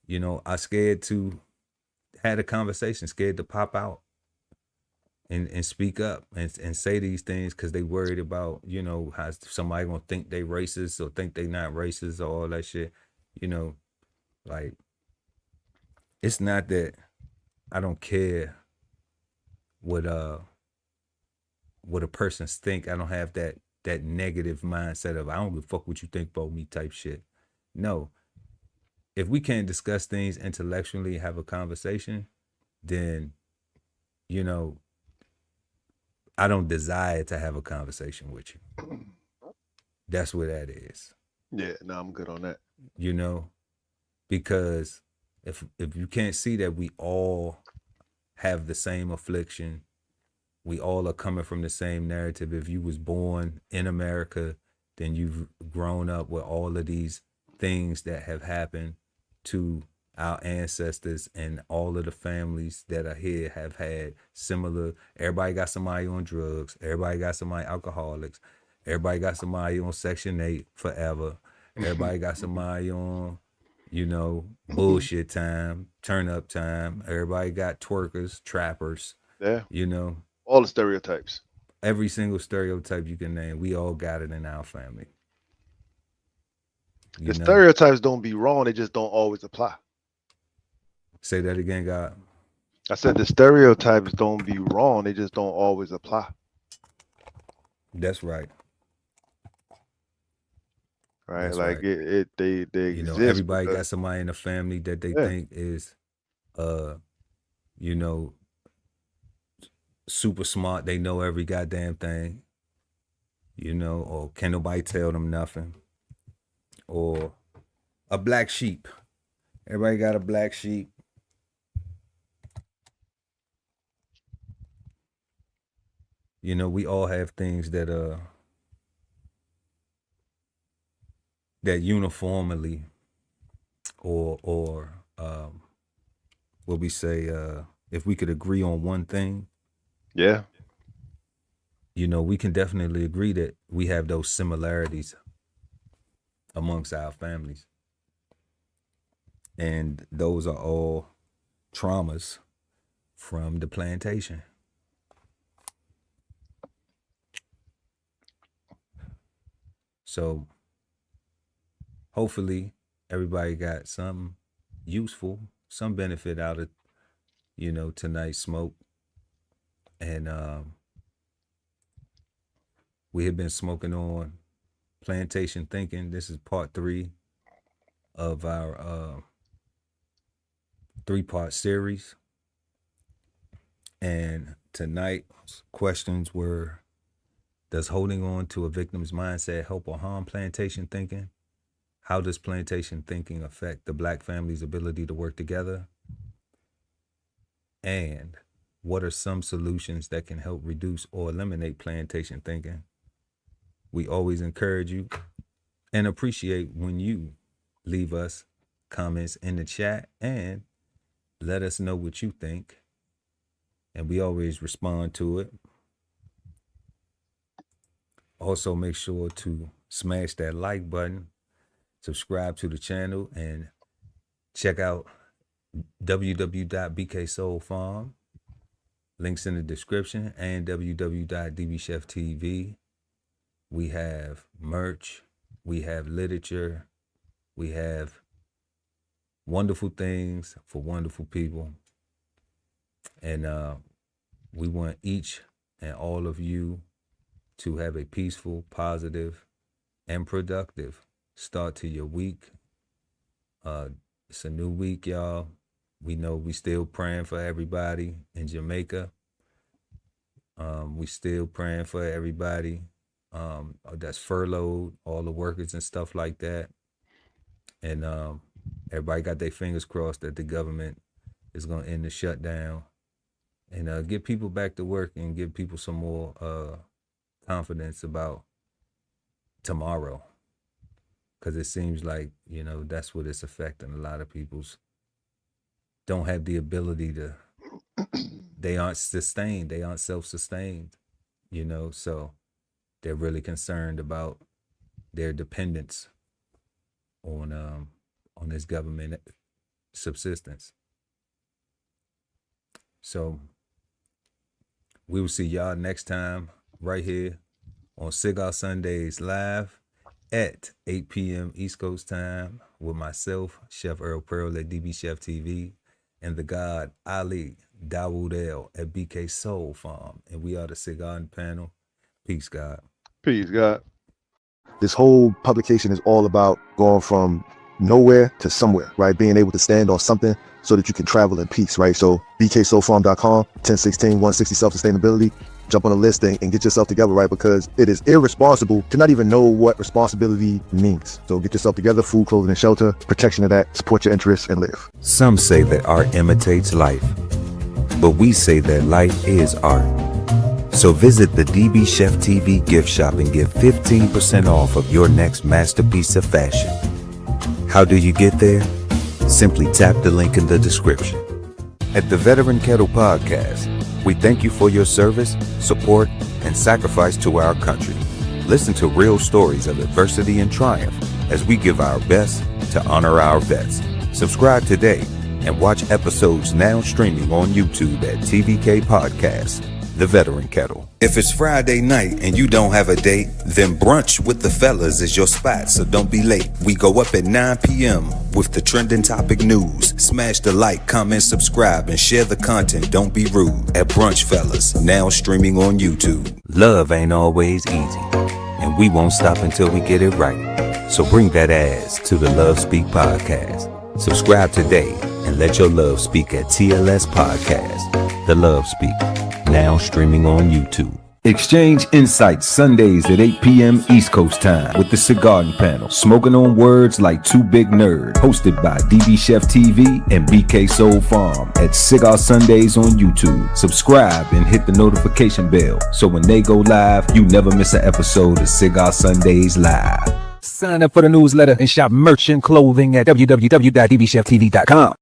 you know, are scared to have a conversation, scared to pop out and speak up and say these things because they worried about, you know, how somebody gonna think they racist or think they not racist or all that shit. You know, like, it's not that I don't care what a person's think. I don't have that negative mindset of I don't give a fuck what you think about me type shit. No. If we can't discuss things intellectually and have a conversation, then, you know, I don't desire to have a conversation with you. That's what that is. Yeah, no, I'm good on that. You know, because if you can't see that we all have the same affliction, we all are coming from the same narrative. If you was born in America, then you've grown up with all of these things that have happened to our ancestors, and all of the families that are here have had similar. Everybody got somebody on drugs. Everybody got somebody alcoholics. Everybody got somebody on Section 8 forever. Everybody got somebody on, you know, bullshit time, turn up time. Everybody got twerkers, trappers. Yeah. You know, all the stereotypes. Every single stereotype you can name, we all got it in our family. The stereotypes don't be wrong, they just don't always apply. Say that again, God. I said the stereotypes don't be wrong, they just don't always apply. That's right. Right, That's like right. they you exist. Know, everybody got somebody in the family that they think is, you know, super smart. They know every goddamn thing. You know, or can nobody tell them nothing? Or a black sheep. Everybody got a black sheep. You know, we all have things that that uniformly or what we say, if we could agree on one thing. Yeah. You know, we can definitely agree that we have those similarities amongst our families. And those are all traumas from the plantation. So hopefully everybody got something useful, some benefit out of, you know, tonight's smoke. And we have been smoking on Plantation Thinking. This is part 3 of our 3-part series. And tonight's questions were, does holding on to a victim's mindset help or harm plantation thinking? How does plantation thinking affect the Black family's ability to work together? And what are some solutions that can help reduce or eliminate plantation thinking? We always encourage you and appreciate when you leave us comments in the chat and let us know what you think. And we always respond to it. Also, make sure to smash that like button, subscribe to the channel, and check out www.bksoulfarm. Links in the description, and www.DBCHEFTV. We have merch, we have literature, we have wonderful things for wonderful people. And we want each and all of you to have a peaceful, positive, and productive start to your week. It's a new week, y'all. We know we still praying for everybody in Jamaica. We still praying for everybody that's furloughed, all the workers and stuff like that. And everybody got their fingers crossed that the government is going to end the shutdown and get people back to work and give people some more confidence about tomorrow. Because it seems like, you know, that's what it's affecting. A lot of people's don't have the ability to they aren't sustained. They aren't self-sustained, you know, so they're really concerned about their dependence on this government subsistence. So we will see y'all next time right here on Cigar Sundays Live at 8 p.m. East Coast time with myself, Chef Earl Pearl at DBCHEFTV, and the God Ali Dawood L at BK Soul Farm. And we are the Cigarden Panel. Peace, God. Peace, God. This whole publication is all about going from nowhere to somewhere, right? Being able to stand on something so that you can travel in peace, right? So bksoulfarm.com, 1016 160 self-sustainability. Jump on the list and get yourself together, right? Because it is irresponsible to not even know what responsibility means. So get yourself together, food, clothing, and shelter, protection of that, support your interests, and live. Some say that art imitates life, but we say that life is art. So visit the DBCHEFTV gift shop and get 15% off of your next masterpiece of fashion. How do you get there? Simply tap the link in the description. At the Veteran Kettle Podcast, we thank you for your service, support, and sacrifice to our country. Listen to real stories of adversity and triumph as we give our best to honor our vets. Subscribe today and watch episodes now streaming on YouTube at TVK Podcast, The Veteran Kettle. If it's Friday night and you don't have a date, then brunch with the fellas is your spot, so don't be late. We go up at 9 p.m. with the trending topic news. Smash the like, comment, subscribe, and share the content. Don't be rude at Brunch Fellas, now streaming on YouTube. Love ain't always easy, and we won't stop until we get it right. So bring that ass to the Love Speak Podcast. Subscribe today and let your love speak at TLS Podcast, The Love Speak, now streaming on YouTube. Exchange insights Sundays at 8 p.m. East Coast time with the Cigarden Panel, smoking on words like two big nerds, hosted by DBCHEFTV and BK Soul Farm at Cigar Sundays on YouTube. Subscribe and hit the notification bell so when they go live, you never miss an episode of Cigar Sundays Live. Sign up for the newsletter and shop merch and clothing at www.dbcheftv.com.